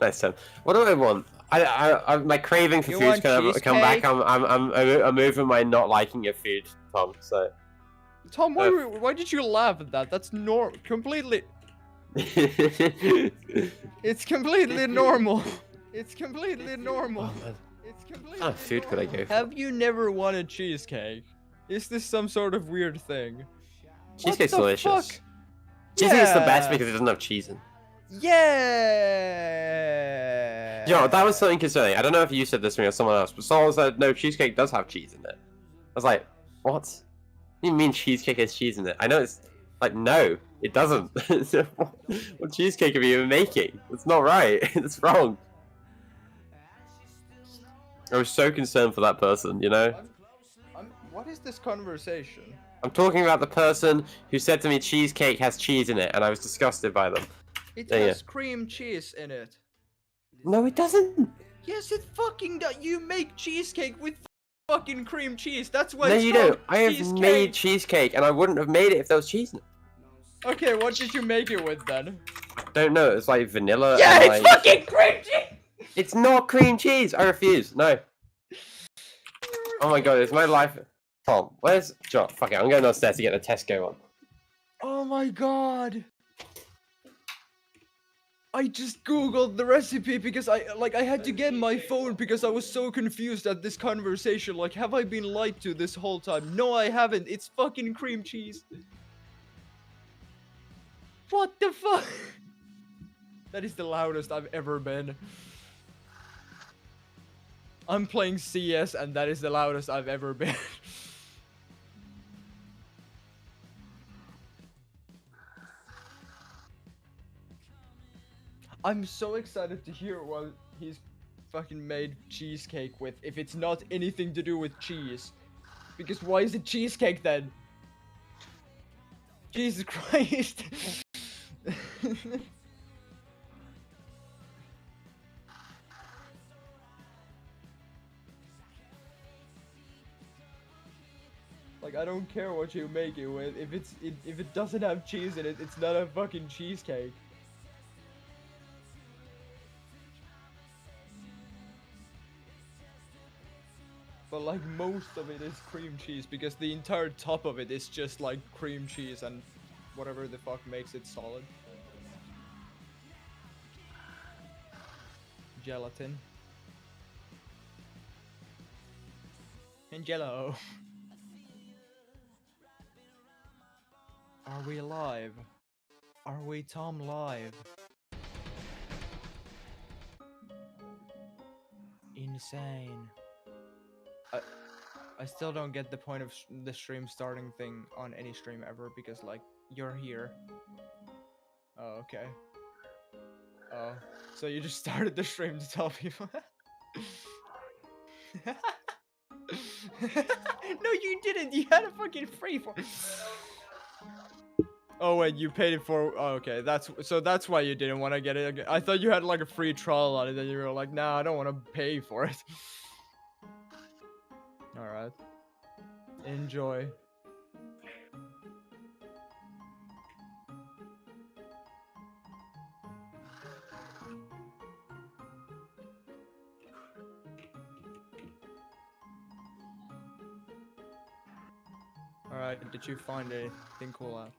Nice Tom. What do I want? My craving for You food's want gonna come back. cheesecake? I'm moving my not liking your food, Tom. So. Tom, why did you laugh at that? That's completely. It's completely normal. It's completely normal. Oh, man. It's completely. What kind of food could I go for? Have you never wanted cheesecake? Is this some sort of weird thing? Cheesecake's What the delicious. Fuck? Cheesecake's the best Yeah. because it doesn't have cheese in. Yeah. Yo, that was something concerning. I don't know if you said this to me or someone else, but someone said no, cheesecake does have cheese in it. I was like, what? What do you mean cheesecake has cheese in it? I know it's like no, it doesn't. What cheesecake are you even making? It's not right. It's wrong. I was so concerned for that person, you know? What is this conversation? I'm talking about the person who said to me cheesecake has cheese in it, and I was disgusted by them. It has cream cheese in it. No, it doesn't. Yes, it fucking does. You make cheesecake with fucking cream cheese. That's why No, it's you called don't. I have cheesecake. made cheesecake, and I wouldn't have made it if there was cheese in it. Okay, what did you make it with then? Don't know. It's like vanilla. Yeah, and it's like... fucking cream cheese! It's not cream cheese. I refuse. No. Oh my god, it's my life. Tom, where's John? Fuck it, I'm going downstairs to get the Tesco one. Oh my god. I just googled the recipe because I had to get my phone because I was so confused at this conversation. Like, have I been lied to this whole time? No, I haven't. It's fucking cream cheese. What the fuck? That is the loudest I've ever been. I'm playing CS and that is the loudest I've ever been. I'm so excited to hear what he's fucking made cheesecake with, if it's not anything to do with cheese. Because why is it cheesecake then? Jesus Christ. Like, I don't care what you make it with. If it doesn't have cheese in it, it's not a fucking cheesecake. But like most of it is cream cheese because the entire top of it is just like cream cheese and whatever the fuck makes it solid. Gelatin. And jello. Are we live? Are we Tom live? Insane. I still don't get the point of the stream starting thing on any stream ever because like you're here. Oh, okay. Oh, so you just started the stream to tell people. No, you didn't. You had a fucking free for. Oh wait, you paid it for. Oh, okay, that's why you didn't want to get it. I thought you had like a free trial on it, and you were like, nah, I don't want to pay for it. All right. Enjoy. All right. Did you find anything cool out?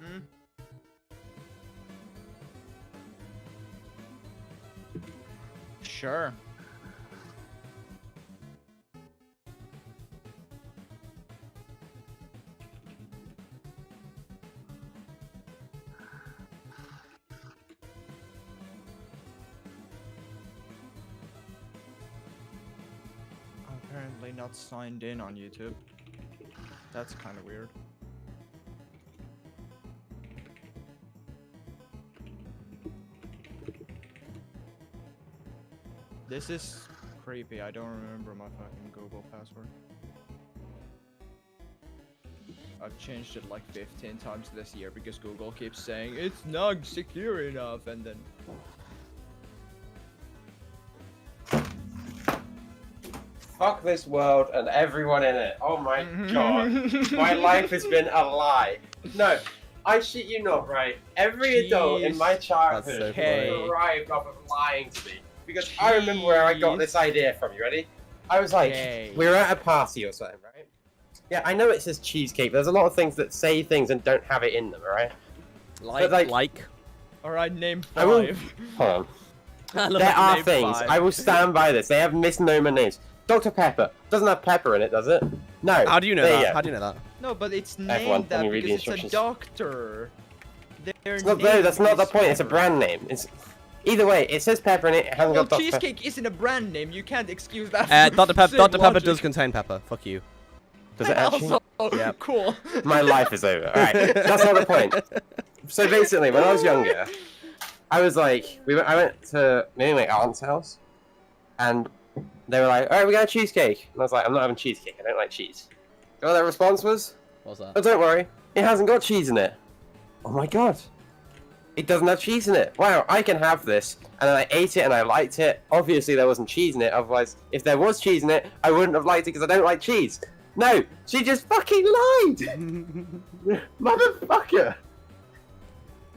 Hmm? Sure. I'm apparently not signed in on YouTube. That's kind of weird. This is creepy. I don't remember my fucking Google password. I've changed it like 15 times this year because Google keeps saying it's not secure enough, and then. Fuck this world and everyone in it. Oh my god. My life has been a lie. No, I shit you not, right? Every adult in my childhood thrived off of lying to me. Because I remember where I got this idea from. You ready? I was like, we were at a party or something, right? Yeah, I know it says cheesecake, but there's a lot of things that say things and don't have it in them, alright? Like. Alright, name 5. Hold on. There are things. I will stand by this. They have misnomer names. Dr. Pepper doesn't have pepper in it, does it? No. How do you know that? How do you know that? No, but it's named F1, that read the because it's a instructions. doctor. It's not, no, that's not the point. It's a brand name. It's either way. It says pepper in it. It hasn't got Dr. cheesecake isn't a brand name. You can't excuse that. Dr. Pepper does contain pepper. Fuck you. Does it actually? Yeah. Cool. My life is over. All right, that's not the point. So basically, when I was younger, I was like, I went to maybe my aunt's house, and they were like, "All right, we got a cheesecake," and I was like, "I'm not having cheesecake. I don't like cheese." You know what their response was? What's that? Oh, don't worry, it hasn't got cheese in it. Oh my god, it doesn't have cheese in it. Wow, I can have this. And then I ate it and I liked it. Obviously, there wasn't cheese in it. Otherwise, if there was cheese in it, I wouldn't have liked it because I don't like cheese. No, she just fucking lied! Motherfucker!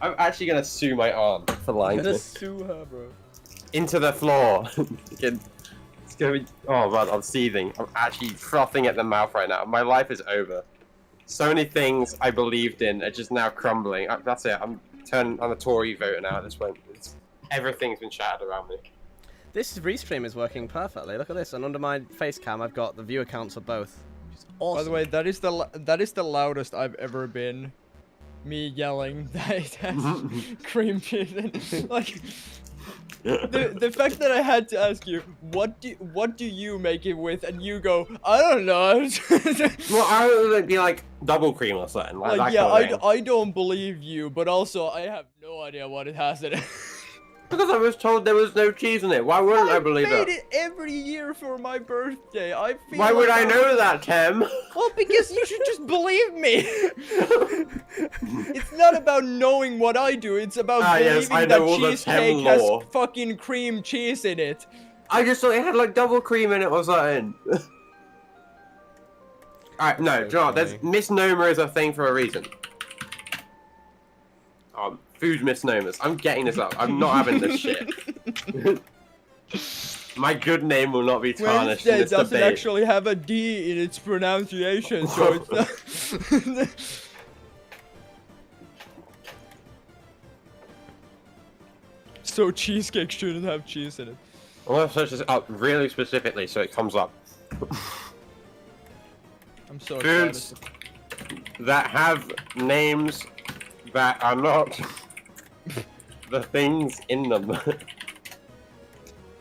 I'm actually gonna sue my aunt for lying to me. Sue her, bro. Into the floor. It's gonna be... Oh man, I'm seething. I'm actually frothing at the mouth right now. My life is over. So many things I believed in are just now crumbling. That's it. I'm turning on a Tory voter now at this point. Everything's been shattered around me. This restream is working perfectly. Look at this. And under my face cam, I've got the viewer counts for both. Awesome. By the way, that is the loudest I've ever been. Me yelling that it has cream cheese in. Like the fact that I had to ask you what do you make it with, and you go, I don't know. Well, I would be like double cream or something. Like yeah, kind of I don't believe you, but also I have no idea what it has in it. Because I was told there was no cheese in it. Why wouldn't I believe I it? made it every year for my birthday. I feel Why would I know that, Tim? Well, because you should just believe me. It's not about knowing what I do. It's about believing that cheesecake has fucking cream cheese in it. I just thought it had like double cream in it or something. Alright, no, John, there's misnomer is a thing for a reason. Food misnomers. I'm getting this up. I'm not having this shit. My good name will not be tarnished in this debate. Doesn't actually have a D in its pronunciation, so it's not... So cheesecake shouldn't have cheese in it. I'm gonna search this up really specifically so it comes up. I'm so Foods that have names that are not the things in them.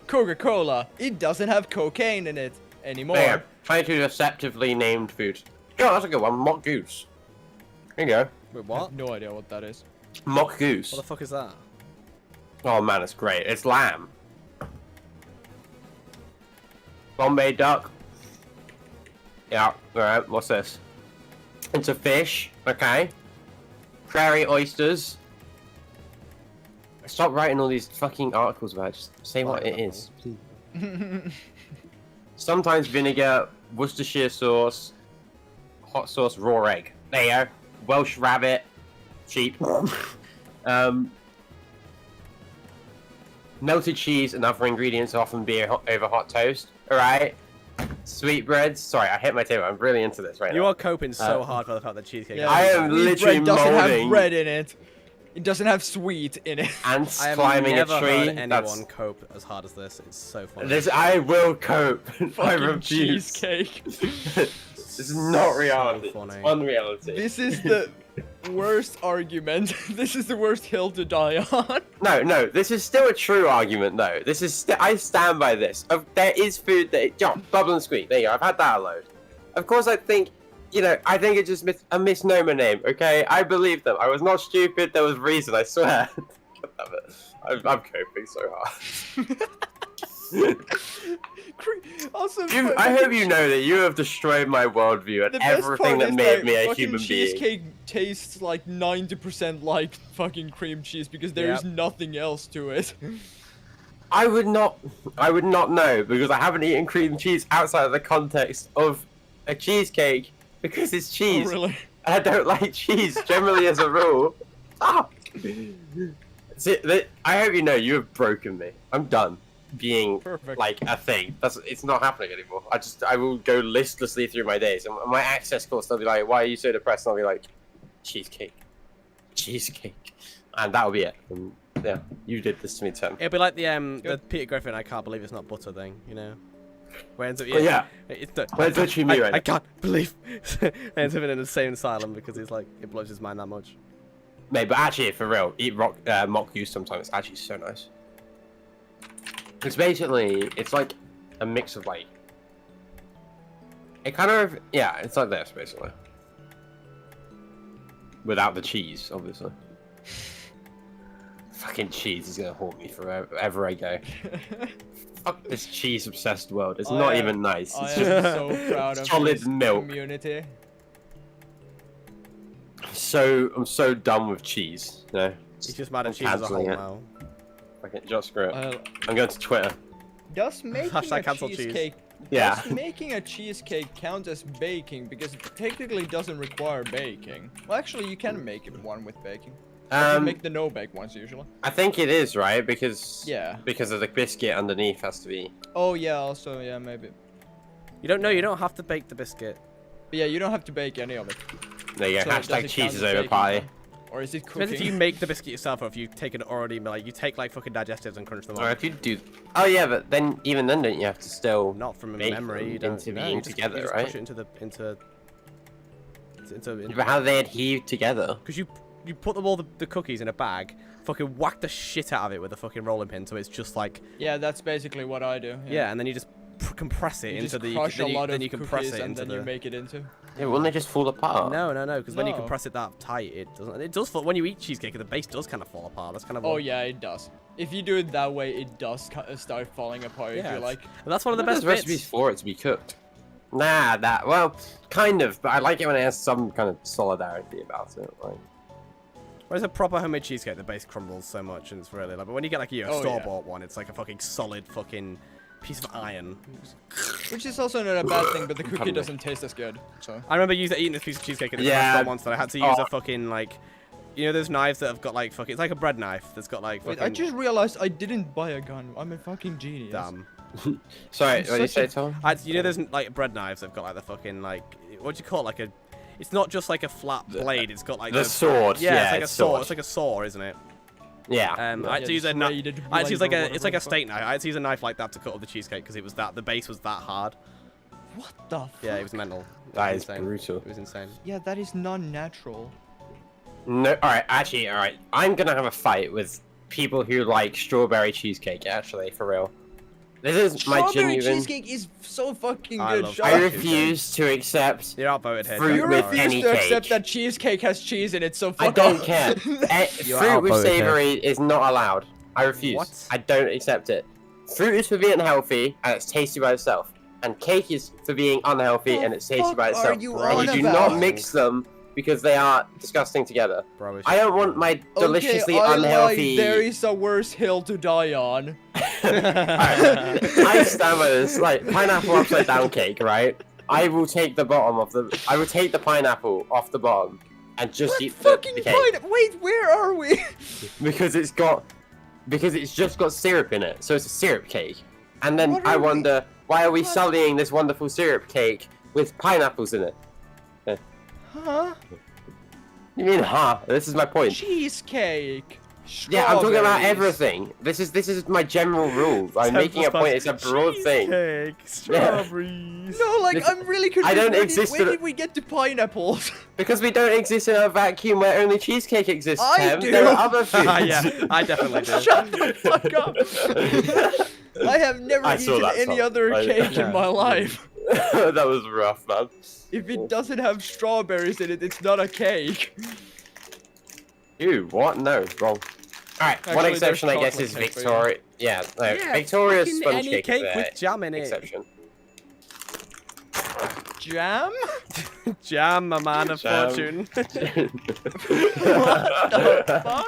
Coca-Cola. It doesn't have cocaine in it anymore. There, 22 deceptively named foods. Oh, that's a good one. Mock goose. Here you go. Wait, I what? have no idea what that is. Mock goose. What the fuck is that? Oh man, it's great. It's lamb. Bombay duck. Yeah, alright, what's this? It's a fish, okay. Prairie oysters. Stop writing all these fucking articles about it. Just say what it is, please. Sometimes vinegar, Worcestershire sauce, hot sauce, raw egg. There you go. Welsh rabbit, sheep. Melted cheese and other ingredients often be over hot toast. Alright. Sweetbreads. Sorry, I hit my table. I'm really into this right now. You are coping so hard for the fact that cheesecake. Yeah, I am literally bread doesn't molding. have bread in it. It doesn't have sweet in it. Ants I have climbing never a tree. heard anyone cope as hard as this. It's so funny. I will cope. I Fucking refuse. cheesecake. This is not reality. So It's funny. unreality. This is the worst argument. This is the worst hill to die on. No, this is still a true argument though. This is I stand by this. There is food that bubble and squeak. There you go. I've had that a load. Of course, I think, I think it's just a misnomer name. Okay, I believe them. I was not stupid. There was reason. I swear. God damn it. I'm coping so hard. Also, I hope you know that you have destroyed my worldview and the best everything part that is made that me a fucking human being. cheesecake tastes like 90% like fucking cream cheese because there is nothing else to it. I would not know because I haven't eaten cream cheese outside of the context of a cheesecake because it's cheese. Oh, really? I don't like cheese generally as a rule. Fuck. See, I hope you know you have broken me. I'm done being Perfect. like a thing. It's not happening anymore. I will go listlessly through my days and my access course they'll be like, why are you so depressed? And I'll be like, cheesecake, and that'll be it. And yeah, you did this to me, Tim. It'll be like the Peter Griffin I can't believe it's not butter thing, you know. Where ends up, it's the, Where's literally me right now. I can't believe ends up in an insane asylum because he's like it blows his mind that much. Mate, but actually, for real, eat mock goose sometimes. It's actually so nice. It's basically, it's like a mix of like, it kind of, yeah, it's like this basically. Without the cheese, obviously. Fucking cheese is gonna haunt me forever I go. Fuck this cheese-obsessed world. It's not even nice. It's I am just so proud of solid this milk. community. I'm so done with cheese. No. He's just mad at cheese as a whole now. Okay, just screw it. I'm going to Twitter. Does making Hashtag a cancel cheese. cheesecake Yeah. does making a cheesecake count as baking because it technically doesn't require baking? Well, actually, you can make one with baking. You make the no-bake ones usually. I think it is right because because of the biscuit underneath has to be. Oh yeah, also yeah maybe. You don't have to bake the biscuit. But yeah, you don't have to bake any of it. There you go. So does Hashtag it cheese count is as over baking pie. then? Or is it Depends if cooking? you make the biscuit yourself or if you take it already like you take like fucking digestives and crunch them Or up. if you do. Oh yeah, but then even then don't you have to still Not from make memory. them You don't into know, being you just, together, you just right? Push it into But how do they adhere together? because you put them all the cookies in a bag, fucking whack the shit out of it with a fucking rolling pin, so it's just like Yeah, that's basically what I do. yeah, and then you just compress it You into just the crush a lot then of you compress cookies it and into then the you make it into. Yeah, wouldn't they just fall apart? no, because when you No. compress it that tight, it doesn't. It does fall when you eat cheesecake. The base does kind of fall apart. That's kind of Oh yeah, it does. If you do it that way, it does start falling apart. If yeah. you're like, And that's one of the There's best recipes bits. for it to be cooked. Nah, well, kind of, but I like it when it has some kind of solidarity about it. Like, Whereas a proper homemade cheesecake, the base crumbles so much, and it's really like. But when you get like a Oh, store-bought one, it's like a fucking solid fucking piece of iron. which is also not a bad thing, but the cookie doesn't taste as good. So. I remember eating this piece of cheesecake at the Yeah. restaurant once that I had to use a fucking like, you know those knives that have got like fucking. It's like a bread knife that's got like fucking. Wait, I just realized I didn't buy a gun. I'm a fucking genius. Damn. sorry, I'm what did you such say, a- Tom? You know, there's like bread knives that've got like the fucking like what do you call it? Like a. It's not just like a flat blade. It's got like The sword. Yeah, it's like a saw. sword. It's like a saw, isn't it? Yeah. I had to use a knife. braided I had to use like blade or a. It's like a whatever steak knife. I had to use a knife like that to cut up the cheesecake because it was that the base was that hard. What the fuck? Yeah, it was mental. It That was is insane. brutal. It was insane. Yeah, that is non-natural. No, alright, actually, alright. I'm gonna have a fight with people who like strawberry cheesecake, actually, for real. This is my Strawberry genuine... cheesecake is so fucking I good. love Shut I up. cheesecake. refuse to accept... You're outvoted here. Fruit You Jack, with alright. refuse any to accept cake. that cheesecake has cheese in it, so I fuck don't off. care. You're Fruit with outvoted here. savoury is not allowed. I refuse. What? I don't accept it. Fruit is for being healthy, and it's tasty by itself. And cake is for being unhealthy, The and it's tasty fuck by are itself. you And on you do about? not mix them, because they are disgusting together. Bro, it's I don't want my deliciously okay, unhealthy... there is a worse hill to die on. Alright, I stand by this, like, pineapple upside down cake, right? I will take the bottom of the... I will take the pineapple off the bottom, and just What eat fucking the cake. Wait, where are we? Because it's just got syrup in it, so it's a syrup cake. And then What I are we- wonder, why are we What? sullying this wonderful syrup cake with pineapples in it? Huh? You mean, this is my point. Cheesecake. Yeah, I'm talking about Strawberries. everything. This is my general rule. I'm making a point. It's a broad thing. Cheesecake, strawberries. No, like, Listen, I'm really confused. I don't Where exist When in a- did we get to pineapples? Because we don't exist in a vacuum where only cheesecake exists, I Tem. do. There are other foods. Yeah, I definitely do. Shut the fuck up. I have never I saw eaten that any song. other I- cake Yeah. in my life. That was rough, man. If it doesn't have strawberries in it, it's not a cake. Ew, what? No, wrong. Alright, one Actually, exception I there's guess is chocolate cake, but Victoria. Yeah, no, Yeah, Victoria's fucking sponge any cake cake is with jam in the it. exception. Jam? Jam, a man of Jam. fortune. What the fuck?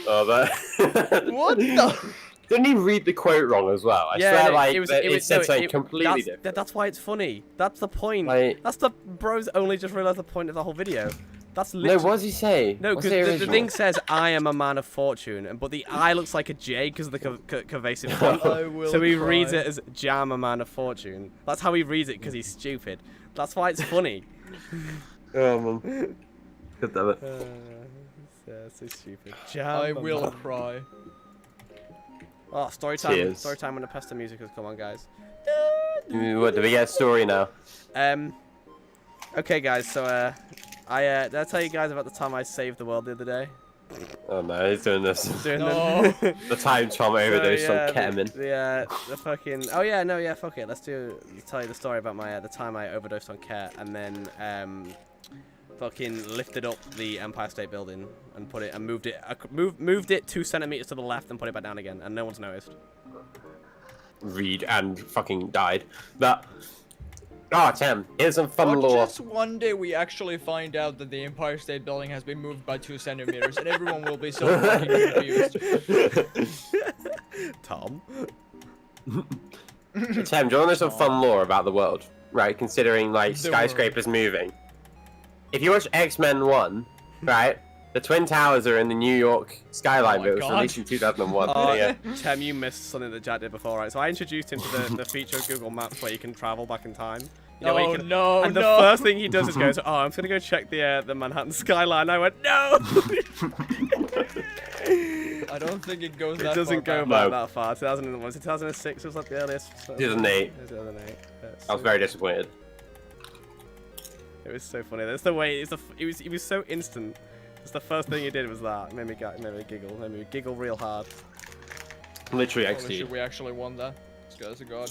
Oh, that. What the? Didn't he read the quote wrong as well? I Yeah, swear, no, like, it was- it, it was- said no, something it- completely different. That's why it's funny. That's the point. Like- That's the bros only just realized the point of the whole video. That's No, literally. what does he say? No, What's because the original? thing says I am a man of fortune, but the I looks like a J because of the curvaceous font. I will So he reads cry. it as Jam, a man of fortune. That's how he reads it because he's stupid. That's why it's funny. Oh, man. God damn it. So stupid. Jam. I a will man- cry. Oh, story time. Cheers. Story time when the pesta music has come on, guys. What, do we get a story now? Okay, guys. So did I tell you guys about the time I saved the world the other day? Oh no, he's doing this. Doing No. The time Tom overdosed on ketamine. The fucking. Oh yeah, no, yeah, fuck it. Let's tell you the story about my the time I overdosed on ket and then fucking lifted up the Empire State Building and put it and moved it moved it 2 centimeters to the left and put it back down again, and no one's noticed. Read and fucking died. That. Oh, Tim, here's some fun What lore. just one day we actually find out that the Empire State Building has been moved by 2 centimeters and everyone will be so fucking confused. Tom. Tim, do you want to know some fun lore about the world? Right, considering like The skyscrapers moving. If you watch X-Men 1, right, the Twin Towers are in the New York skyline, Oh my but it was God. released in 2001. Oh, Yeah. Tim, you missed something that Jack did before, right? So I introduced him to the feature of Google Maps where you can travel back in time. You know, where you Oh can- no, And the no. first thing he does is goes, "Oh, I'm just gonna go check the Manhattan skyline." I went, "No." I don't think it goes that It doesn't far go back. back that far. 2001, 2006 was like the earliest. 2008. 2008. I was very disappointed. It was so funny. That's the way. It was so instant. It's the first thing he did was that. It made me giggle. Made me giggle real hard. Literally Holy XD. shit, we actually won that. This guy's a god.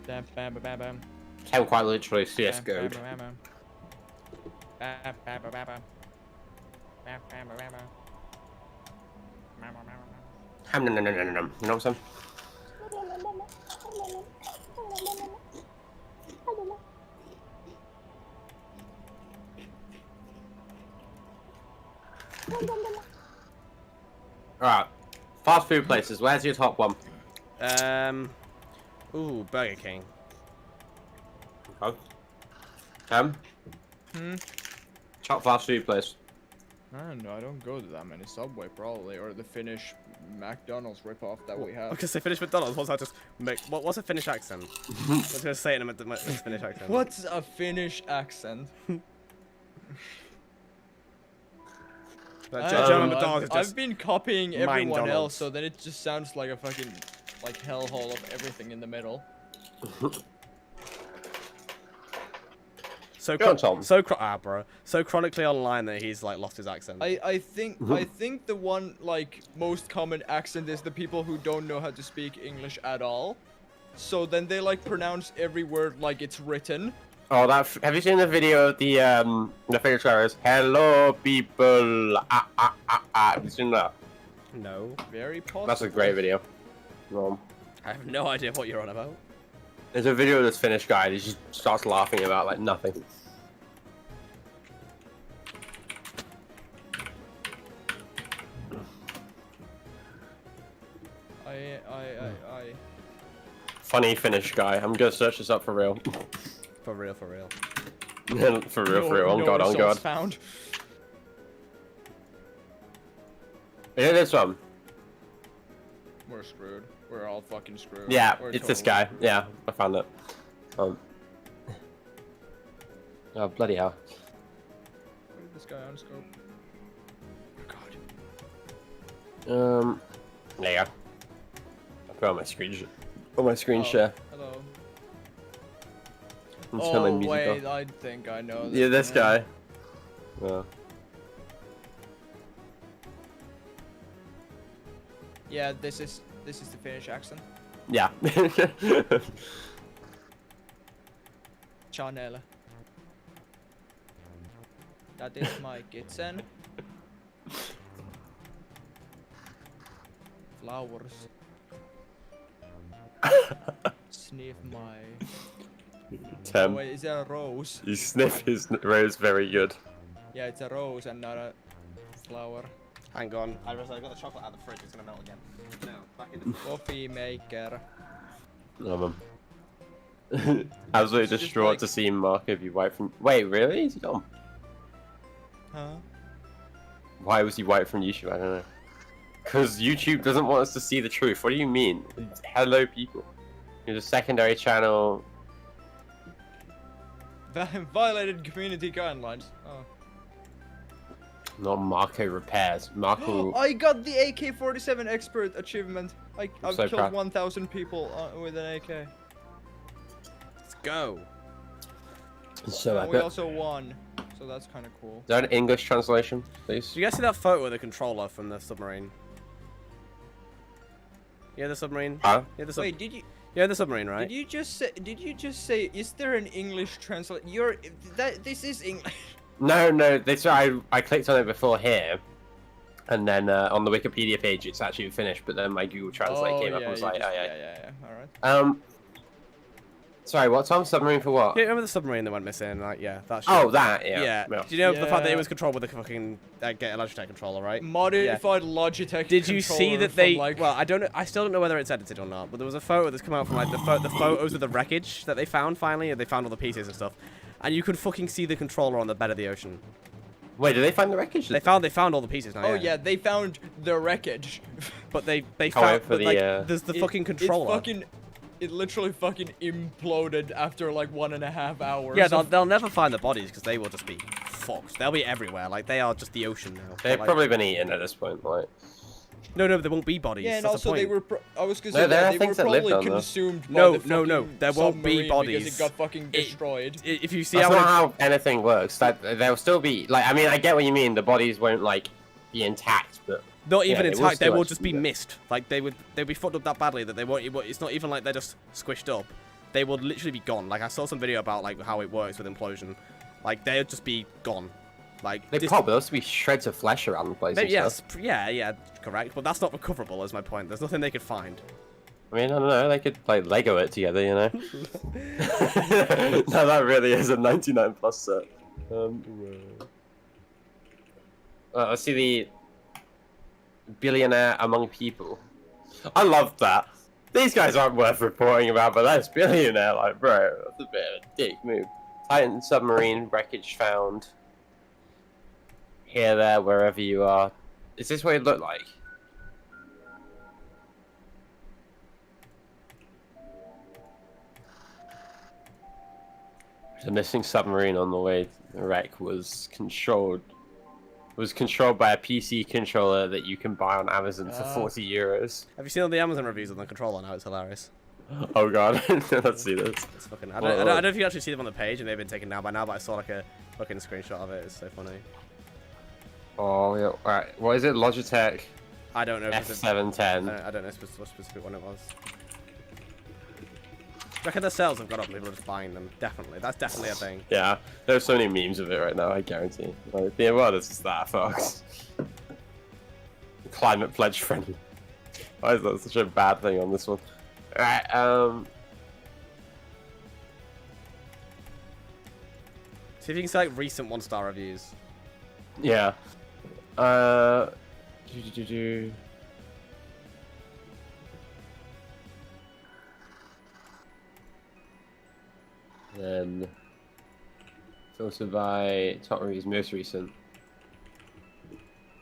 Bam, bam, bam, bam. Came quite literally CS Bam, GO'd. bam, bam, bam. Bam, bam, bam, bam, bam. Bam, bam, bam, bam, bam. Bam, bam, bam, bam, bam. You know what I'm saying? Alright. Fast food places, where's your top one? Ooh, Burger King. Oh. Hmm? Top fast food place. I don't know, I don't go to that many Subway probably, or the Finnish McDonald's ripoff that we have. Because they finished McDonald's. What's that? Just make. What's a Finnish accent? I was gonna say it in a Finnish accent. What's a Finnish accent? Like, I don't German know, McDonald's is I've just. been copying everyone Mindonald's. else, so then it just sounds like a fucking like hellhole of everything in the middle. So Go on, Tom. bro. So chronically online that he's like lost his accent. I think the one like most common accent is the people who don't know how to speak English at all. So then they like pronounce every word like it's written. Oh, have you seen the video of the facial trailers? Hello, people. Have you seen that? No, Very possible. That's a great video. I have no idea what you're on about. There's a video of this Finnish guy and he just starts laughing about like nothing. I. Funny Finnish guy. I'm gonna search this up for real. For real, for real. for real. On God, on results God. Found. Yeah, this one. We're screwed. We're all fucking screwed. Yeah, We're it's this totally guy. Yeah, I found it. Oh, bloody hell. Where did this guy on scope? Oh god. There you go. I'll put on my screen. On my screen Oh, share. Hello. And turn my Oh music wait, off. I think I know. Yeah, this man. guy. Yeah. Yeah, this is the Finnish accent. Yeah. Chanel. That is my kitchen. flowers. Sniff my. Oh, wait, is that a rose? You sniff his rose very good. Yeah, it's a rose and not a flower. Hang on. I got the chocolate out of the fridge. It's gonna melt again. No, back in the Coffee maker. No, absolutely Just distraught like- to see Mark if you white from. Wait, really? Is he gone? Huh? Why was he white from YouTube? I don't know. Because YouTube doesn't want us to see the truth. What do you mean? Hello, people. You're a secondary channel. Violated community guidelines. Oh. Oh. Not Marco repairs. Marco. I got the AK-47 expert achievement. I've so killed proud. 1,000 people with an AK. Let's go. So we epic. also won, so that's kind of cool. Is there an English translation, please? Did you guys see that photo of the controller from the submarine? Yeah, the submarine. Huh? Yeah, the Wait, did you? Yeah, the submarine, right? Did you just say? Did you just say? Is there an English translate? This is English. No, this I clicked on it before here, and then on the Wikipedia page it's actually finished. But then my Google Translate came up and was like, oh yeah. All right. Sorry, what Tom? Submarine for what? Yeah, remember the submarine that went missing? Like, yeah, that shit. Oh, that, yeah. Yeah. Yeah. Do you know the fact that it Yeah. was controlled with the fucking get a Logitech controller, right? Modified Logitech. Did you see controller that from, they? like... Well, I don't know. I still don't know whether it's edited or not. But there was a photo that's come out from like the photos of the wreckage that they found finally, and they found all the pieces and stuff, and you could fucking see the controller on the bed of the ocean. Wait, did they find the wreckage? They found all the pieces now. Oh yeah, they found the wreckage. But they Oh, found for but, the, like there's the fucking controller. It literally fucking imploded after like 1.5 hours. Yeah, they'll never find the bodies because they will just be fucked. They'll be everywhere. Like they are just the ocean now. They've Like, probably been eaten at this point, like. No, there won't be bodies. Yeah, and That's also the they point. were. I was gonna No, say there are they were things that lived probably on, though. consumed by No, the no, fucking there won't be submarine bodies. because it got fucking destroyed. If you see That's how not how anything works. That there'll still be like. I mean, I get what you mean. The bodies won't like be intact, but not even yeah, they will intact, they still will actually just be do that. missed. Like they'll be fucked up that badly that they won't. It's not even like they're just squished up. They will literally be gone. Like I saw some video about like how it works with implosion. Like they'll just be gone. Like they probably also be shreds of flesh around the place. maybe, and stuff. yes, yeah, correct. But that's not recoverable. Is my point. There's nothing they could find. I mean, I don't know. They could like Lego it together, you know. No, that really is a 99 plus set. Let's see the billionaire among people. I love that. These guys aren't worth reporting about, but that's billionaire. Like, bro, that's a bit of a dick move. Titan submarine wreckage found. Here, there, wherever you are. Is this what it looked like? The missing submarine on the way to the wreck was controlled by a PC controller that you can buy on Amazon for 40 euros. Have you seen all the Amazon reviews on the controller now? It's hilarious. Oh god, let's see this. It's fucking. I don't know if you actually see them on the page and they've been taken down by now, but I saw like a fucking screenshot of it. It's so funny. Oh yeah, alright. What is it? Logitech I don't know. F710. I don't know what specific one it was. Reckon the sales have got up and people are just buying them. Definitely. That's definitely a thing. Yeah, there's so many memes of it right now, I guarantee. Like, the world is just that, folks. Climate pledge friendly. Why is that such a bad thing on this one? Alright, See if you can select recent 1-star reviews. yeah. Then filtered by top reviews, most recent.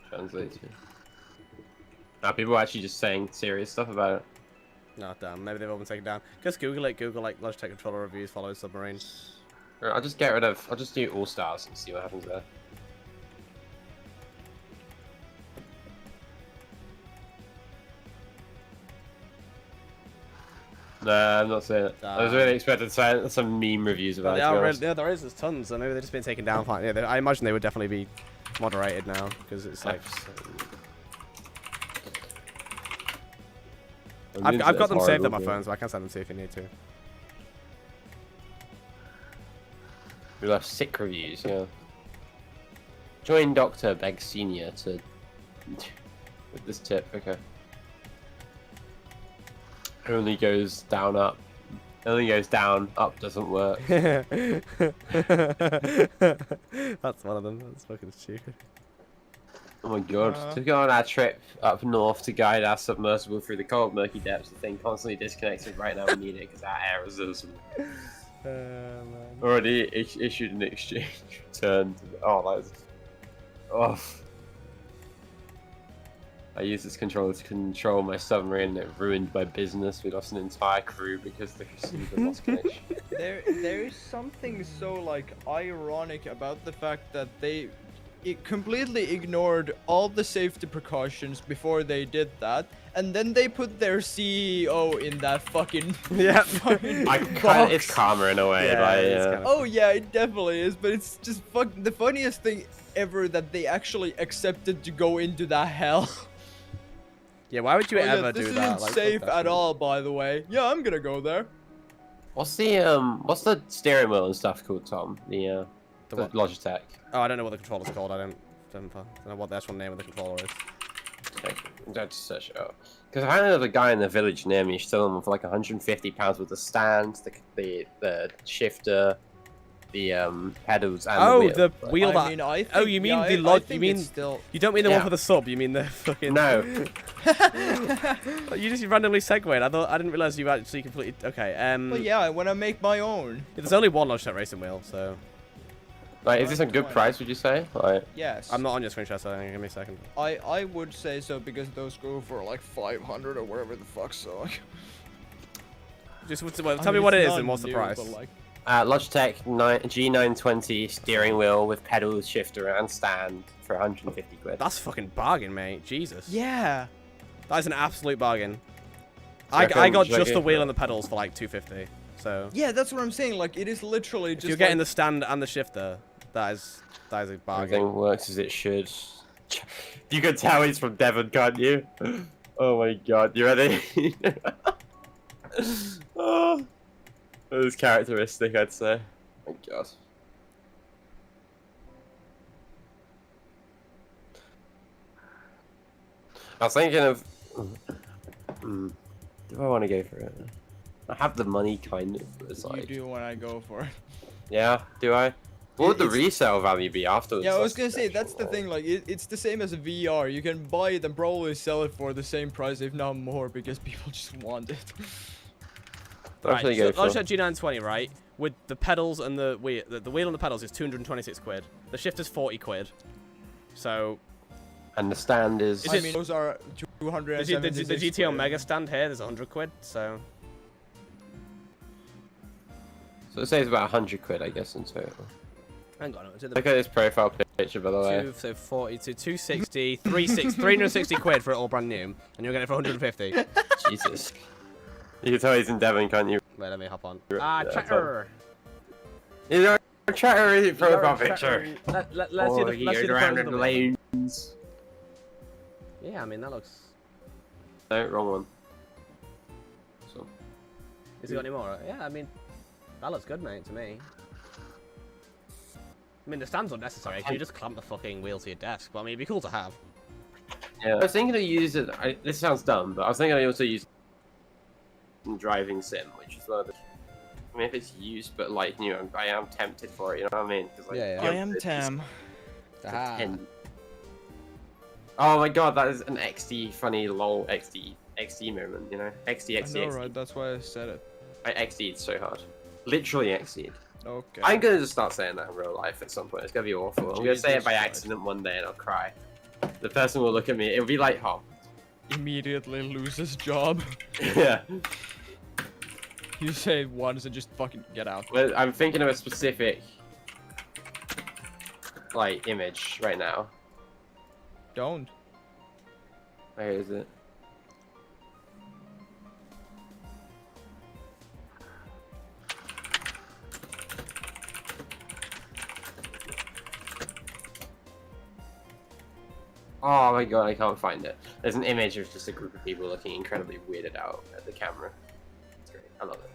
Translated. Now people are actually just saying serious stuff about it. No, damn. Maybe they've all been taken down. Just Google it. Google like Logitech controller reviews follow submarine. Right, I'll just get rid of. I'll just do all stars and see what happens there. Nah, I'm not saying it. I was really expecting some meme reviews about it. Yeah, there is. There's tons. So maybe they've just been taken down. Yeah, I imagine they would definitely be moderated now because it's like. I've got them saved on my phone, so I can send them to you if you need to. We left sick reviews, yeah. Join Doctor begs Senior to with this tip. Okay. Only goes down, up. Only goes down, up doesn't work. That's one of them. That's fucking stupid. Oh my god. To go on our trip up north to guide our submersible through the cold, murky depths, the thing constantly disconnected. Right now we need it because our air reserves already issued an exchange return. Oh, that's... Oh. I used this controller to control my submarine and it ruined my business. We lost an entire crew because the receiver lost connection. There is something so like ironic about the fact that it completely ignored all the safety precautions before they did that, and then they put their CEO in that fucking box. It's calmer in a way. Yeah, Oh yeah, it definitely is, but it's just the funniest thing ever that they actually accepted to go into that hell. Yeah, why would you ever do this that? isn't safe at all, by the way. Yeah, I'm gonna go there. What's the steering wheel and stuff called, Tom? The what? Logitech. Oh, I don't know what the controller's called. I don't know what the actual name of the controller is. Okay, I'm going to search it up. Because I know there's a guy in the village near me selling them for like £150 with the stand, the shifter, the pedals, and the wheel I mean, I think, oh, you mean yeah, the I log? think You mean it's still... You don't mean the one for the sub? You mean the fucking? No. You just randomly segued. I didn't realize you actually completely. Okay. But yeah, when I make my own. There's only one Logitech racing wheel, so. Like, is this a good price? Would you say? Like, Yes. I'm not on your screenshot, so give me a second. I would say so because those go for like 500 or whatever the fuck. So. Just tell me what it is and what's the new, price. like... Logitech G920 steering wheel with pedals, shifter, and stand for 150 quid. That's a fucking bargain, mate. Jesus. Yeah. That is an absolute bargain. I got just the wheel and the pedals for like 250. So. Yeah, that's what I'm saying. Like, it is literally just. If you're getting the stand and the shifter, that is a bargain. Everything works as it should. You can tell he's from Devon, can't you? Oh my god, you ready? Oh, that was characteristic, I'd say. Oh my god. I was thinking of... do I want to go for it? I have the money, kind of. It's like... You do when I go for it. Yeah, do I? What would the resale value be afterwards? Yeah, I was gonna say, that's the thing, like, it's the same as a VR. You can buy it and probably sell it for the same price, if not more, because people just want it. Right, so Logitech G920, right? With the pedals and the wheel and the pedals is 226 quid. The shifter's 40 quid. So... And the stand is... I mean, those are 276 The GTO Mega stand here, there's 100 quid, so... So it says about 100 quid, I guess, in total. Hang on, Look at this profile picture, by the way. So 40 to 260, 360 quid for it all brand new, and you're getting it for 150. Jesus. You can tell he's in Devon, can't you? Wait, let me hop on. Chatter. Is there a chatter or is it profile picture? Let's see the front of the lanes. Yeah, I mean, that looks... No, wrong one. So. Has he got any more? Yeah, I mean, that looks good, mate, to me. I mean, the stand's unnecessary, because you just clamp the fucking wheel to your desk, but I mean, it'd be cool to have. Yeah, I was thinking of using... this sounds dumb, but I was thinking I also use driving sim, which is one of the... I mean, if it's used, but like, you know, I am tempted for it, you know what I mean? Cause, like, yeah. I am Tam. Oh my god, that is an XD funny lol XD moment, you know? XD. I know, right? That's why I said it. I XD'd so hard. Literally XD'd. Okay. I'm gonna just start saying that in real life at some point. It's gonna be awful. I'm gonna say it by Christ. accident one day and I'll cry. The person will look at me, it'll be like, oh. Immediately loses job. Yeah. You say it once and just fucking get out. Well, I'm thinking of a specific, like, image right now. Don't. Where is it? Oh my god, I can't find it. There's an image of just a group of people looking incredibly weirded out at the camera. It's great. I love it.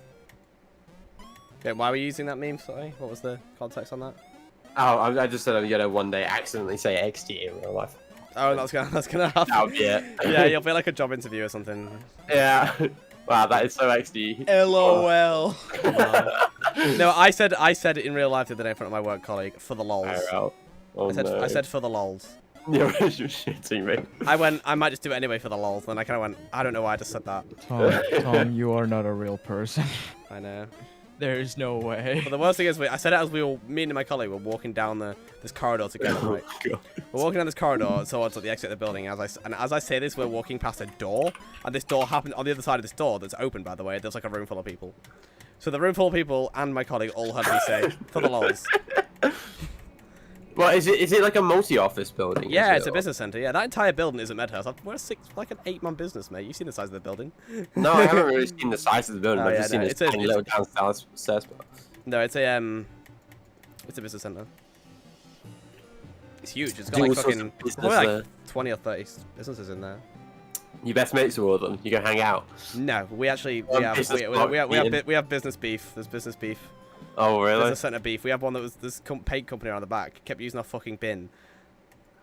Yeah, why were you using that meme? Sorry, what was the context on that? Oh, I just said I'm gonna one day accidentally say XD in real life. Oh, that's gonna happen. That'll be it. Yeah, you'll feel like a job interview or something. Yeah. Wow, that is so XD. LOL. No, I said it in real life the other day in front of my work colleague for the lols. IRL. Oh, no. I said for the lols. You're shitting me. I went, I might just do it anyway for the lols. Then I kind of went, I don't know why I just said that. Tom, you are not a real person. I know. There is no way. But the worst thing is, I said it as me and my colleague were walking down this corridor together, right? God. We're walking down this corridor towards the exit of the building. As I say this, we're walking past a door, and this door happened on the other side of this door that's open, by the way. There's like a room full of people. So the room full of people and my colleague all heard me say, for the lols. Well, is it like a multi-office building? Yeah, it's a business center. Yeah, that entire building is a med house. We're like an 8-man business, mate. You've seen the size of the building. No, I haven't really seen the size of the building. Oh, I've yeah, just seen no, this tiny little downstairs stairs. No, it's a business center. It's huge. It's got like fucking probably like 20 or 30 businesses in there. You best mates with all of them. You go hang out. No, we actually we have business beef. There's business beef. Oh really? There's a center beef. We have one that was this paint company on the back kept using our fucking bin.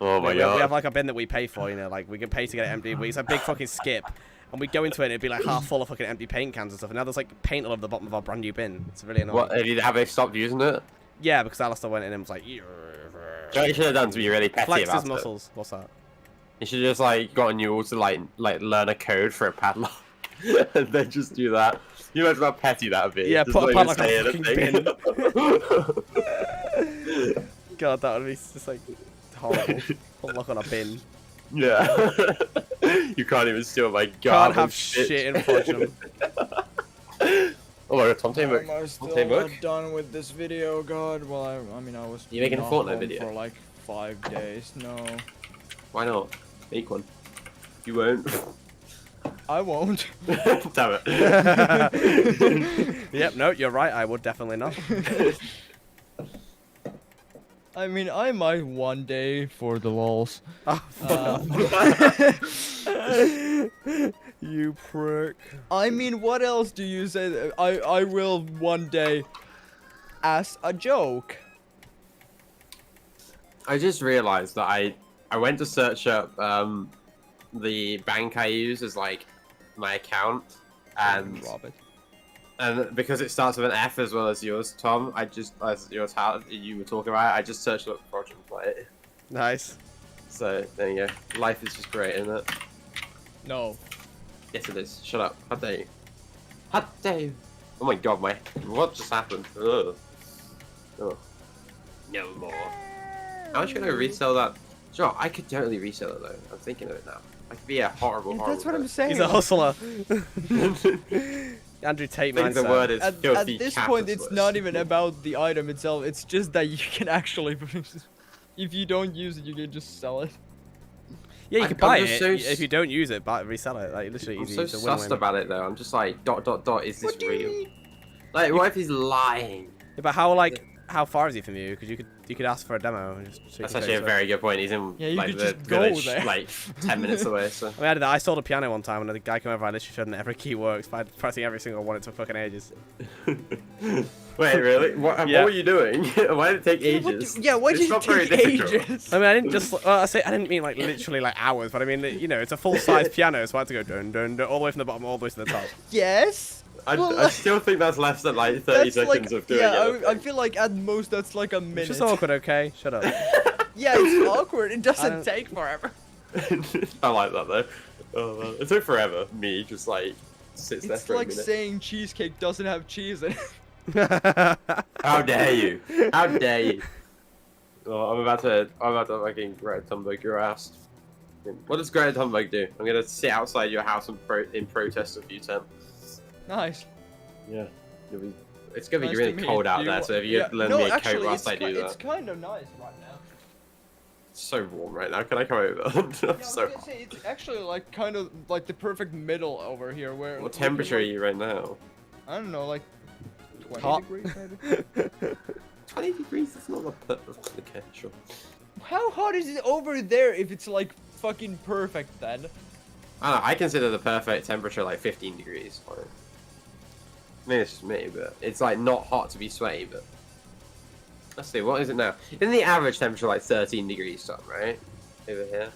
Oh my God. god. We have like a bin that we pay for, you know, like we can pay to get it empty. It's a big fucking skip, and we go into it and it'd be like half full of fucking empty paint cans and stuff. And now there's like paint all over the bottom of our brand new bin. It's really annoying. What? Have they stopped using it? Yeah, because Alistair went in and was like, What you should have done to be really petty flex about his muscles. What's that? You should just like gotten you all to like learn a code for a padlock, and then just do that. You imagine how petty that would be. Yeah, just put a not padlock on even a say fucking anything. bin. God, that would be just like horrible. Padlock on a bin. Yeah. You can't even steal my garbage. Can't have shit in front of him. Oh my god, Tom Taylor. Am I still not done with this video, God? Well, I mean, I was. You making a not Fortnite home video? for like 5 days. No, Why not? Make one. You won't. I won't. Damn it. Yep, no, you're right. I would definitely not. I mean, I might one day for the lols. You prick. I mean, what else do you say? I will one day, as a joke. I just realized that I went to search up the bank I use as like my account, and because it starts with an F as well as yours, Tom. As yours, how you were talking about it, I just searched up Project Play. Nice. So there you go. Life is just great, isn't it? No. Yes, it is. Shut up. How dare you? How dare you? Oh my god, what just happened? Ugh. Oh. No more. How much can I resell that? Sure, I could totally resell it though. I'm thinking of it now. I could be a horrible, horrible. That's what I'm saying. He's a hustler. Andrew Tate I think the mindset. word is At filthy this point, it's capitalist. not even about the item itself. It's just that you can actually, if you don't use it, you can just sell it. Yeah, you I'm can buy just it. so If you don't use it, resell it. Like literally I'm easy. so It's a sussed win-win. about it though. I'm just like, ... is this What do you real? mean? Like, what if he's lying? Yeah, but how far is he from you? Because you could ask for a demo. And just so you That's can actually a show very good point. He's in Yeah, you like could the just go village, there. like 10 minutes away. So. I mean, I did that. I sold a piano one time, and the guy came over. I literally showed him that every key works by pressing every single one. It took fucking ages. Wait, really? What Yeah. were you doing? Why did it take ages? Why It's did it not very take difficult. ages? I mean, I didn't just. I didn't mean like literally like hours, but I mean, you know, it's a full-size piano, so I had to go dun dun dun all the way from the bottom all the way to the top. Yes. Well, I still think that's less than like 30 that's seconds like, of doing yeah, it. I feel like at most that's like a It's minute. just awkward, okay? Shut up. Yeah, it's awkward. It doesn't don't- take forever. I like that though. Oh, man. It took forever. Me just like sits there It's for a like minute. saying cheesecake doesn't have cheese in it. How dare you? How dare you? Oh, I'm about to fucking Greta Thunberg your ass. What does Greta Thunberg do? I'm gonna sit outside your house and in protest of you, Tim. Nice. Yeah. It's gonna be Nice really to meet cold out you. there, so if you Yeah, lend no, me a coat actually, whilst I do it's that. kind of nice right now. It's so warm right now. Can I come over? I'm Yeah, I was so gonna hot. say, it's actually like kind of like the perfect middle over here where. What temperature are you right now? I don't know, like 20 Hot. degrees maybe. 20 degrees is not a perfect. Okay, sure. How hot is it over there if it's like fucking perfect then? I don't know, I consider the perfect temperature like 15 degrees. Like, maybe it's just me, but it's like not hot to be sweaty, but... Let's see, what is it now? Isn't the average temperature like 13 degrees, Tom, right? Over here?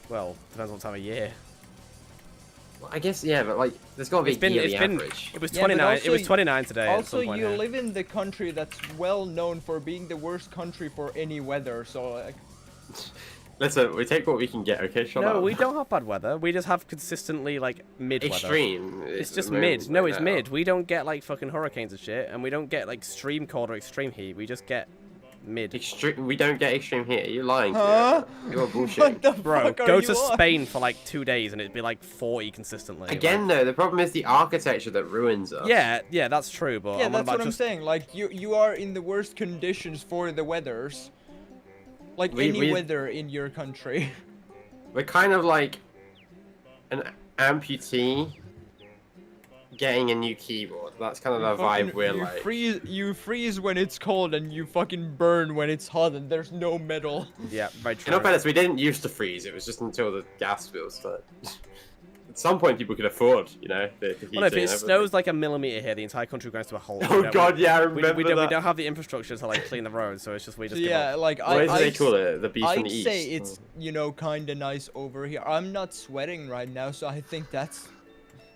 Well, depends on time of year. I guess yeah, but like there's got to be a yearly average. It was Yeah, but 29. It was also- 29 today. at Also, some point, you yeah. live in the country that's well known for being the worst country for any weather. So like, Listen, we take what we can get. Okay, shut up. No, we don't have bad weather. We just have consistently like mid weather. Extreme. It's is just the moment mid. No, right it's now. mid. We don't get like fucking hurricanes and shit, and we don't get like extreme cold or extreme heat. We just get mid. Extreme. We don't get extreme here. You're lying. Huh? You're what bullshitting. the Bro, fuck are go you to on? Spain for like 2 days and it'd be like 40 consistently. Again, though, the problem is the architecture that ruins us. Like, yeah, that's true, but Yeah, I'm on that's about what I'm just saying. Like you are in the worst conditions for the weathers. Like We- any we- weather in your country. We're kind of like an amputee getting a new keyboard. That's kind of the vibe we're you like. You freeze when it's cold and you fucking burn when it's hot and there's no metal. yeah, very In true. all fairness, we didn't used to freeze. It was just until the gas bills started. At some point, people could afford, you know, the heating. Well, if it and everything. snows like a millimeter here, the entire country goes to a hole. Oh god, yeah, I remember we that. don't have the infrastructure to like clean the roads, so it's just we just give Yeah, up. like What do they I'd call it? The beast from I'd the east. say it's, you know, kind of nice over here. I'm not sweating right now, so I think that's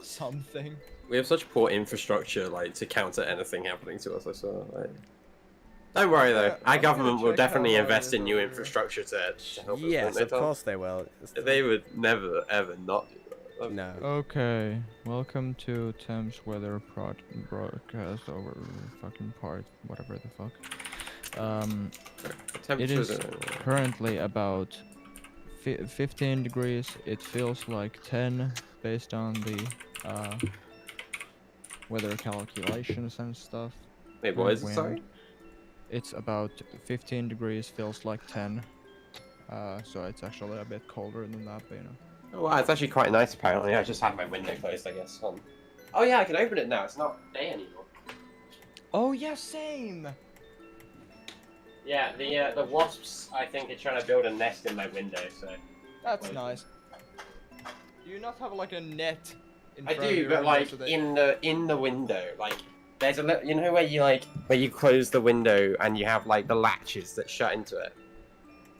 something. We have such poor infrastructure, like, to counter anything happening to us. I saw. Like... Don't worry though, Yeah, our I'm gonna government will check how definitely hard invest it in is new over here. infrastructure to help us. Yes, won't they, of Tom? course they will. They would never ever not do that. No. Okay, welcome to Thames Weather broadcast over fucking part, whatever the fuck. It Temperatures is are- currently about 15 degrees. It feels like 10 based on the weather calculations and stuff. Wait, what is it? Wind. Sorry. It's about 15 degrees, feels like 10. So it's actually a bit colder than that, but you know. Oh wow, it's actually quite nice apparently. I just had my window closed, I guess. Oh yeah, I can open it now. It's not day anymore. Oh yeah, same. Yeah, the wasps I think are trying to build a nest in my window. So That's Wait. nice. Do you not have like a net? In I front of do, your but window like so that- in the window, like there's a little, you know where you close the window and you have like the latches that shut into it.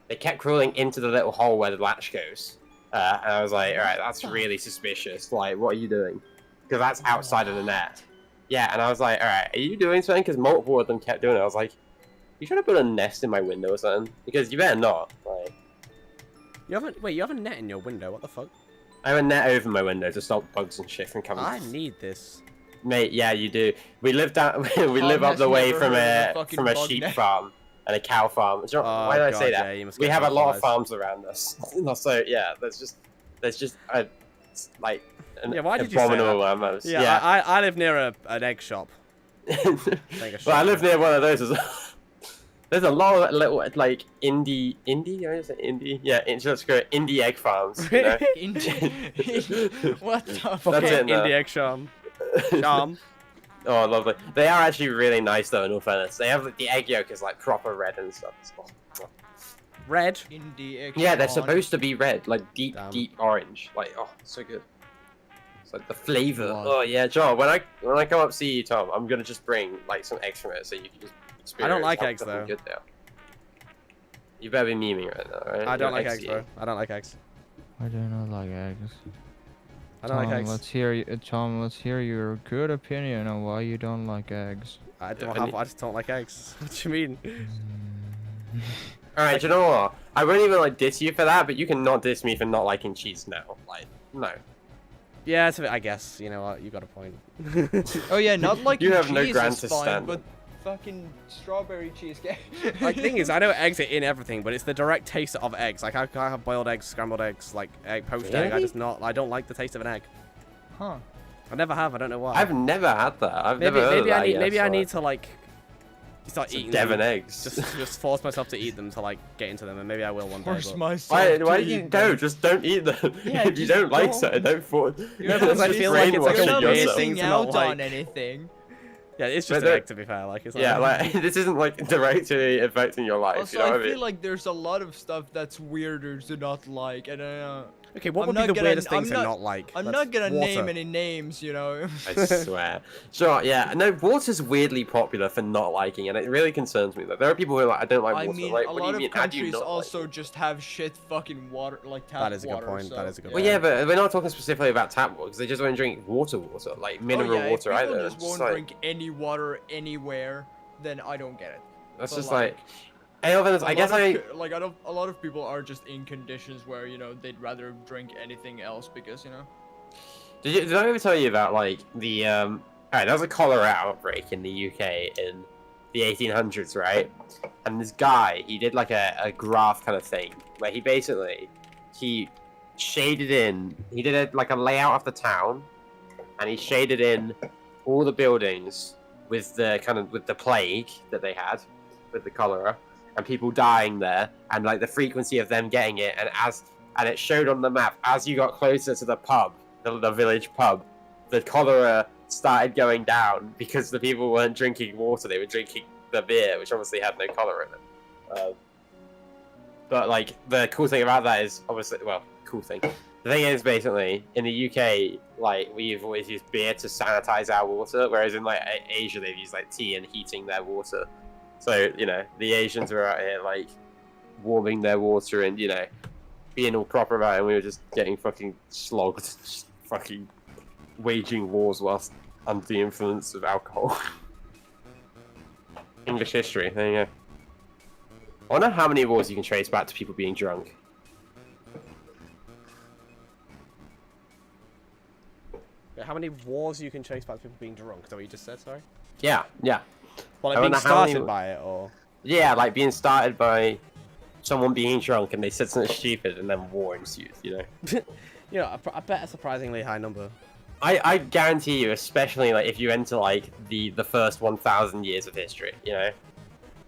They kept crawling into the little hole where the latch goes. And I was like, alright, that's really suspicious. Like, what are you doing? Because that's outside of the net. Yeah, and I was like, alright, are you doing something? Because multiple of them kept doing it. I was like, you trying to put a nest in my window or something? Because you better not. Like, You have a net in your window. What the fuck? I have a net over my window to stop bugs and shit from coming. I need this. Mate, yeah, you do. We live down. we Tom live up has the way never from heard a of a fucking from a bug sheep net. farm and a cow farm. Do you know- Oh, why did I God, say that? yeah, you must We get have a lot of butterflies. farms around us. So yeah, there's just a like an Yeah, why did you say abominable that? amount. Yeah, Yeah. I live near an egg shop. Well, Take a I shot. live near one of those as well. There's a lot of little like indie. I say indie. Yeah, just go indie egg farms. You know? What the fuck? That's it now. Indie egg charm. Charm. Oh, lovely. They are actually really nice though. In all fairness, they have like, the egg yolk is like proper red and stuff. Red. Indie Yeah, they're X-Con. supposed to be red, like deep, Damn. deep orange. Like, oh, so good. It's like the flavor. Wow. Oh yeah, John. When I come up to see you, Tom, I'm gonna just bring like some eggs from it, so you can just experience. I don't like how eggs, fucking though. Good they are. You better be memeing right now, right? I don't You're like eggs, bro. eating. I don't like eggs. I do not like eggs. I don't like eggs. Tom, let's hear your good opinion on why you don't like eggs. I Yeah, just don't like eggs. What do you mean? All right, do you know what? I won't even like diss you for that, but you can not diss me for not liking cheese now. Like, no. Yeah, it's a bit, I guess. You know what? You got a point. Oh yeah, not like You have no cheese ground is to fine, stand but fucking strawberry cheesecake. Like, the thing is, I know eggs are in everything, but it's the direct taste of eggs. Like, I have boiled eggs, scrambled eggs, like egg, poached egg. I don't like the taste of an egg. Huh. I never have. I don't know why. I've never had that. I've never heard maybe of that I need yet, maybe I so need to like start some eating Devon them. eggs. Just force myself to eat them to like get into them, and maybe I will one day. Force but- myself. Why to do you eat no? them. Just don't eat them. Yeah, If you just don't like don't. something, don't force. Yeah, because I Just feel like it's like you're a not weird yourself. thing missing to not out like. on anything. Yeah, it's But just an they're- egg to be fair. Like, it's Yeah, like this isn't like directly affecting your life. Also, you know I what I feel mean? like there's a lot of stuff that's weirder to not like, and Okay, what I'm would be not the gonna- weirdest I'm things to not like? I'm That's not gonna name water. any names, you know. I swear. Sure, yeah. No, water's weirdly popular for not liking, and it really concerns me. Though there are people who are like, I don't like I water. mean, Like, a what do lot you of mean? How do you countries not like also it? just have shit fucking water, like tap That is a good water. point, So, that is a good Well, point. yeah, but we're not talking specifically about tap water because they just won't drink water, like mineral oh, yeah, water if people either. just It's won't like- drink any water anywhere, then I don't get it. That's But, just like. Hey, Elvin, I guess a lot of people are just in conditions where they'd rather drink anything else because Did I ever tell you about like the Alright, there was a cholera outbreak in the UK in the 1800s, right? And this guy, he did like a graph kind of thing where he shaded in. He did like a layout of the town, and he shaded in all the buildings with the plague that they had, with the cholera, and people dying there, and like the frequency of them getting it, and it showed on the map as you got closer to the pub, the village pub, the cholera started going down because the people weren't drinking water; they were drinking the beer, which obviously had no cholera in it. But like the cool thing about that is obviously, cool thing. The thing is, basically, in the UK, like we've always used beer to sanitize our water, whereas in like Asia they've used like tea and heating their water. So the Asians were out here like warming their water and being all proper about it, and we were just getting fucking slogged, just fucking waging wars whilst under the influence of alcohol. English history, there you go. I wonder how many wars you can trace back to people being drunk. How many wars you can chase back to people being drunk? Is that what you just said, sorry? Yeah. Well, I like being wonder how many- started by it, or... Yeah, like being started by someone being drunk and they said something stupid and then war ensues, I bet a surprisingly high number. I guarantee you, especially like if you enter like the first 1,000 years of history,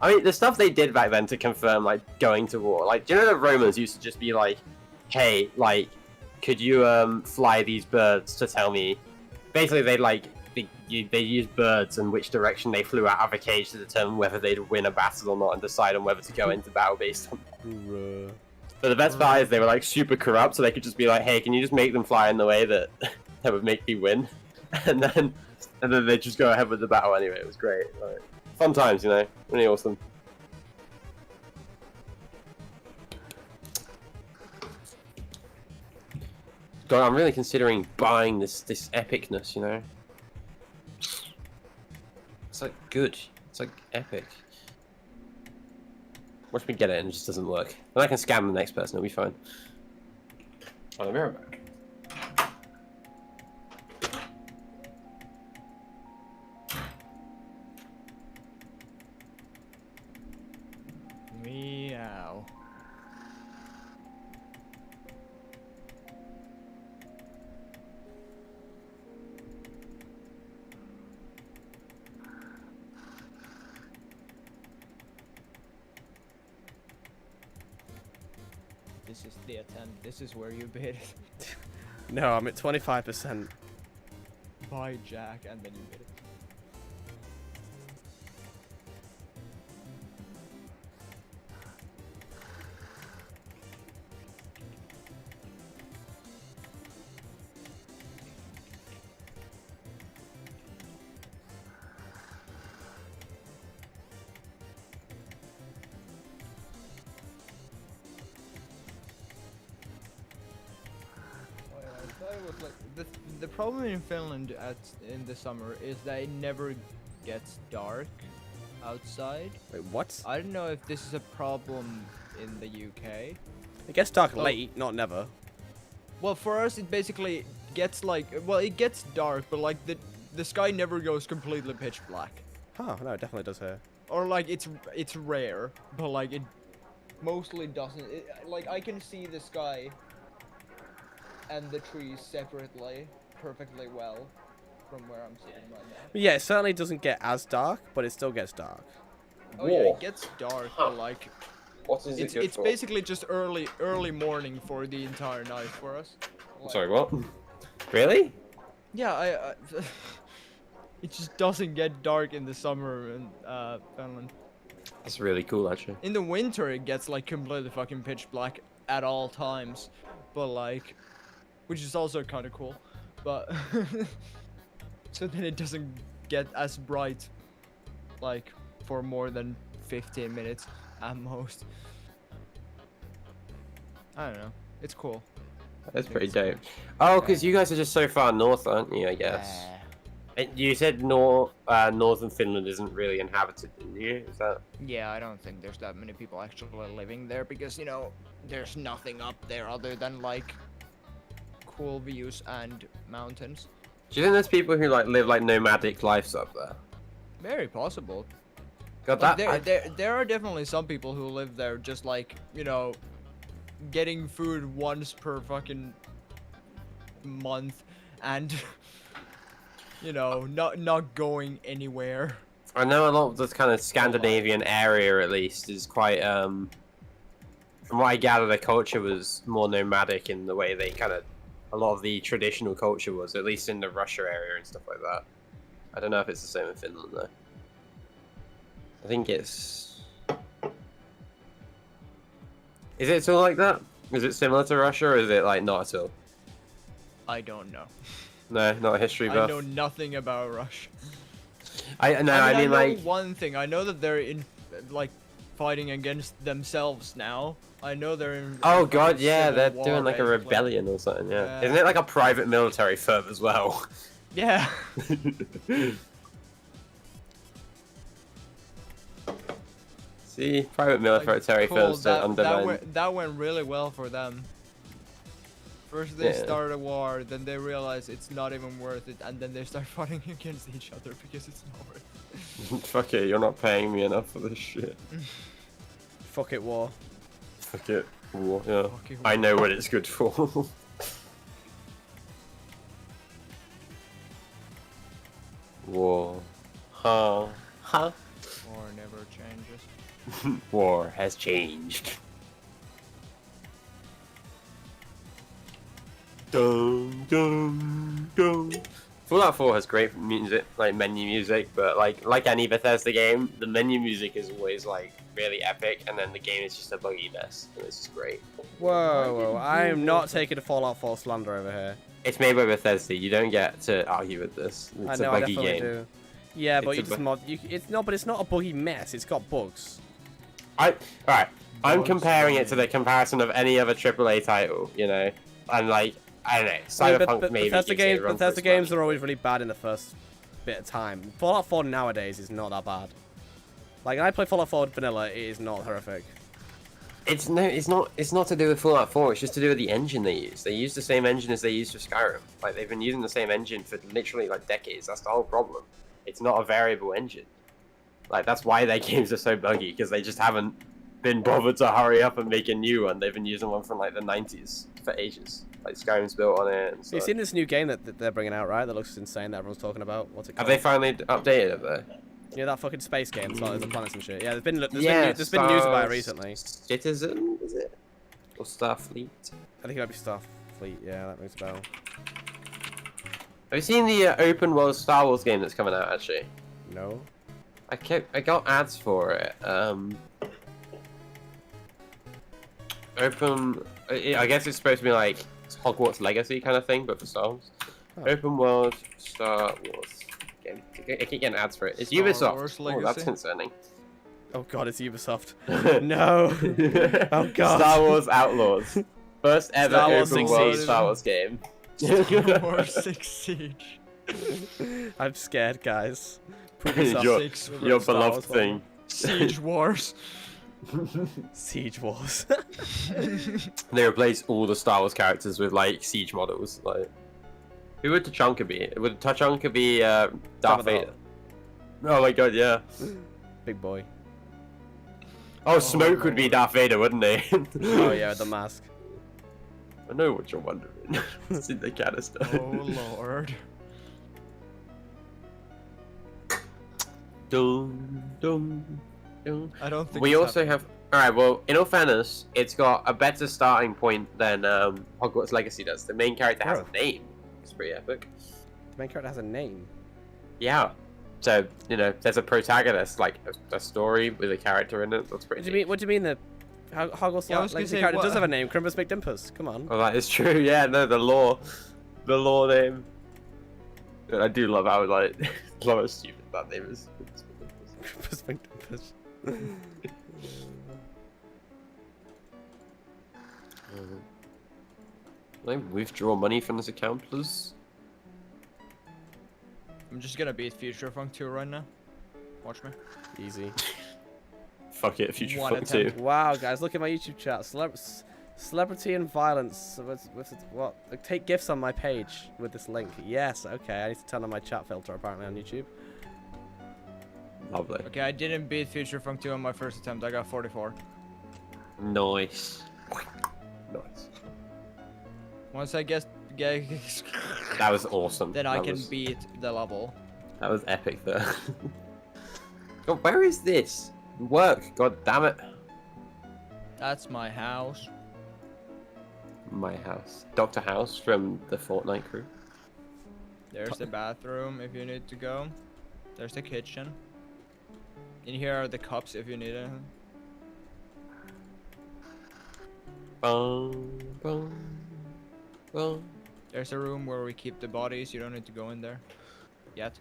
I mean, the stuff they did back then to confirm like going to war, like do you know the Romans used to just be like, hey, like, could you fly these birds to tell me? Basically, they used birds and which direction they flew out of a cage to determine whether they'd win a battle or not and decide on whether to go into battle based on that. But the best part is they were like super corrupt, so they could just be like, hey, can you just make them fly in the way that that would make me win? And then they just go ahead with the battle anyway. It was great. Like, fun times, really awesome. God, I'm really considering buying this epicness, It's like good. It's like epic. Watch me get it and it just doesn't work. Then I can scam the next person, it'll be fine. Oh, the mirror back. Meow. This is the attempt. This is where you bid it. No, I'm at 25%. Buy Jack and then you bid it. The problem in Finland in the summer is that it never gets dark outside. Wait, what? I don't know if this is a problem in the UK. It gets dark Oh. late, not never. Well, for us it basically gets it gets dark, but like the sky never goes completely pitch black. Huh, no, it definitely does here. Or like it's rare, but like it mostly doesn't. Like I can see the sky and the trees separately perfectly well from where I'm sitting right now. But yeah, it certainly doesn't get as dark, but it still gets dark. Oh yeah, Whoa. it gets dark, but like What is it good it's for? basically just early morning for the entire night for us. Like, Sorry, what? Really? Yeah, I it just doesn't get dark in the summer in Finland. That's really cool, actually. In the winter, it gets like completely fucking pitch black at all times, but like, which is also kind of cool, but so then it doesn't get as bright, like for more than 15 minutes at most. I don't know. It's cool. That's pretty dope. Oh, because you guys are just so far north, aren't you? I guess. You said northern Finland isn't really inhabited, didn't you? Is that? Yeah, I don't think there's that many people actually living there because, you know, there's nothing up there other than like cool views and mountains. Do you think there's people who like live like nomadic lives up there? Very possible. God, Like, that there are definitely some people who live there just like, you know, getting food once per fucking month and you know, not going anywhere. I know a lot of this kind of Scandinavian area, at least, is quite. From what I gather, the culture was more nomadic in the way they kind of. A lot of the traditional culture was, at least in the Russia area and stuff like that. I don't know if it's the same in Finland though. I think it's. Is it still like that? Is it similar to Russia, or is it like not at all? I don't know. No, not a history buff. I know nothing about Russia. I mean I know like one thing. I know that they're in like fighting against themselves now. I know they're in. oh in god, yeah, civil they're war, doing like a basically. rebellion or something. Yeah, Yeah. isn't it like a private military firm as well? Yeah. See, private military Cool, firms don't undermine. that went really well for them. First they Yeah. start a war, then they realize it's not even worth it, and then they start fighting against each other because it's not worth it. Fuck it, you're not paying me enough for this shit. Fuck it, war. Fuck it. War, yeah. Fuck it, I war. know what it's good for. War. Huh. Huh. War never changes. War has changed. Dum dum dum. Fallout 4 has great music, like menu music, but like any Bethesda game, the menu music is always like really epic, and then the game is just a buggy mess, and it's just great. Whoa, I am not taking a Fallout 4 slander over here. It's made by Bethesda. You don't get to argue with this. It's I know, a I buggy definitely game. do. Yeah, but It's you a just mod. It's not, but it's not a buggy mess. It's got bugs. Alright, I'm Bugs, comparing it yeah. to the comparison of any other AAA title, you know, and like I don't know, I mean, Cyberpunk but maybe. Bethesda gives it a games, run for Bethesda its games money. are always really bad in the first bit of time. Fallout 4 nowadays is not that bad. Like, when I play Fallout 4 vanilla, it is not horrific. It's not to do with Fallout 4. It's just to do with the engine they use. They use the same engine as they used for Skyrim. Like they've been using the same engine for literally like decades. That's the whole problem. It's not a variable engine. Like that's why their games are so buggy, because they just haven't been bothered to hurry up and make a new one. They've been using one from like the 90s for ages. Like Skyrim's built on it. And You've so. seen this new game that they're bringing out, right? That looks insane. That everyone's talking about. What's it Have called? they finally updated it though? You know that fucking space game? It's like the planets and shit. Yeah, there's been news Star about it recently. Citizen, is it? Or Starfleet? I think it might be Starfleet. Yeah, that rings a bell. Have you seen the open world Star Wars game that's coming out actually? No. I got ads for it. I guess it's supposed to be like Hogwarts Legacy kind of thing, but for Star Wars. Oh. Open world Star Wars game. I keep getting ads for it. It's Star Ubisoft. Wars Oh, that's Legacy? concerning. Oh god, it's Ubisoft. No. Oh god. Star Wars Outlaws. First ever Star Wars open 6 world Siege. Star Wars game. Star Wars 6 Siege. I'm scared, guys. Ubisoft your 6 your Star beloved Wars thing. Siege Wars. Siege Wars. They replace all the Star Wars characters with like siege models. Like, who would Tachanka be? Would Tachanka be Darth Jabba the Vader? Oh my god, yeah. Big boy. Oh, Smoke would be Darth Vader, wouldn't he? Oh yeah, the mask. I know what you're wondering. It's in the canister. Oh lord. Dum, dum, dum. I don't think We it's also have. Alright, well, in all fairness, it's got a better starting point than Hogwarts Legacy does. The main character has Oh. a name. It's pretty epic. The main character has a name. Yeah. So, you know, there's a protagonist, like a story with a character in it. That's pretty What do you neat. mean? What do you mean the Hogwarts Yeah, I was gonna Legacy say, character what- does have a name. Crimpus McDimpus. Come on. Oh, that is true. Yeah, no, the lore name. But I do love how like love how stupid that name is. Crimpus McDimpus. Can I withdraw money from this account, please? I'm just gonna beat Future Funk 2 right now. Watch me. Easy. Fuck it, Future One Funk 2. attempt. Wow, guys, look at my YouTube chat. Celebrity and violence. What? Take gifts on my page with this link. Yes. Okay. I need to turn on my chat filter apparently on YouTube. Lovely. Okay, I didn't beat Future Funk 2 on my first attempt. I got 44. Nice. Nice. Once I get That was awesome. then I That can was- beat the level. That was epic though. God, where is this? Work, god damn it. That's my house. My house. Dr. House from the Fortnite crew. There's the bathroom if you need to go. There's the kitchen. In here are the cups if you need it. Boom, boom, boom. There's a room where we keep the bodies. You don't need to go in there yet.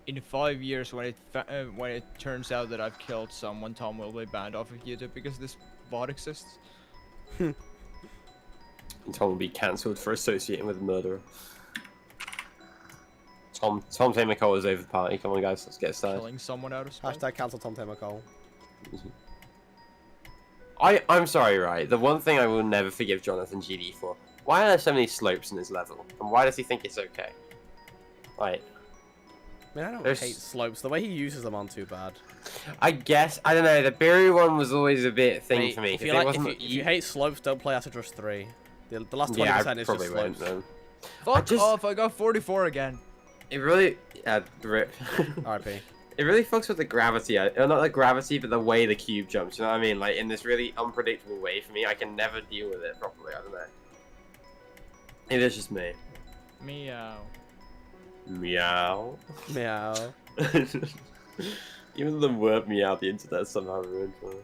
In 5 years, when it turns out that I've killed someone, Tom will be banned off of YouTube because this bot exists. And Tom will be cancelled for associating with a murderer. Tom Tamacole is over the party. Come on, guys, let's get started. Killing someone out of spite. Hashtag cancel Tom Tamacole. I'm sorry, right? The one thing I will never forgive Jonathan GD for: why are there so many slopes in his level, and why does he think it's okay? Like, I mean, I don't There's- hate slopes. The way he uses them aren't too bad. I guess I don't know. The Beery one was always a bit thing Mate, for me. If 'cause you, it like, wasn't if you hate slopes, don't play Acid Rush 3. The last 20% yeah, I is just probably won't. slopes. Then. Fuck just- off! I got 44 again. It really, rip. RIP. It really fucks with the gravity. Not the gravity, but the way the cube jumps. You know what I mean? Like in this really unpredictable way for me, I can never deal with it properly. I don't know. Maybe it's just me. Meow. Meow. Meow. Even the word meow, the internet somehow ruined for me.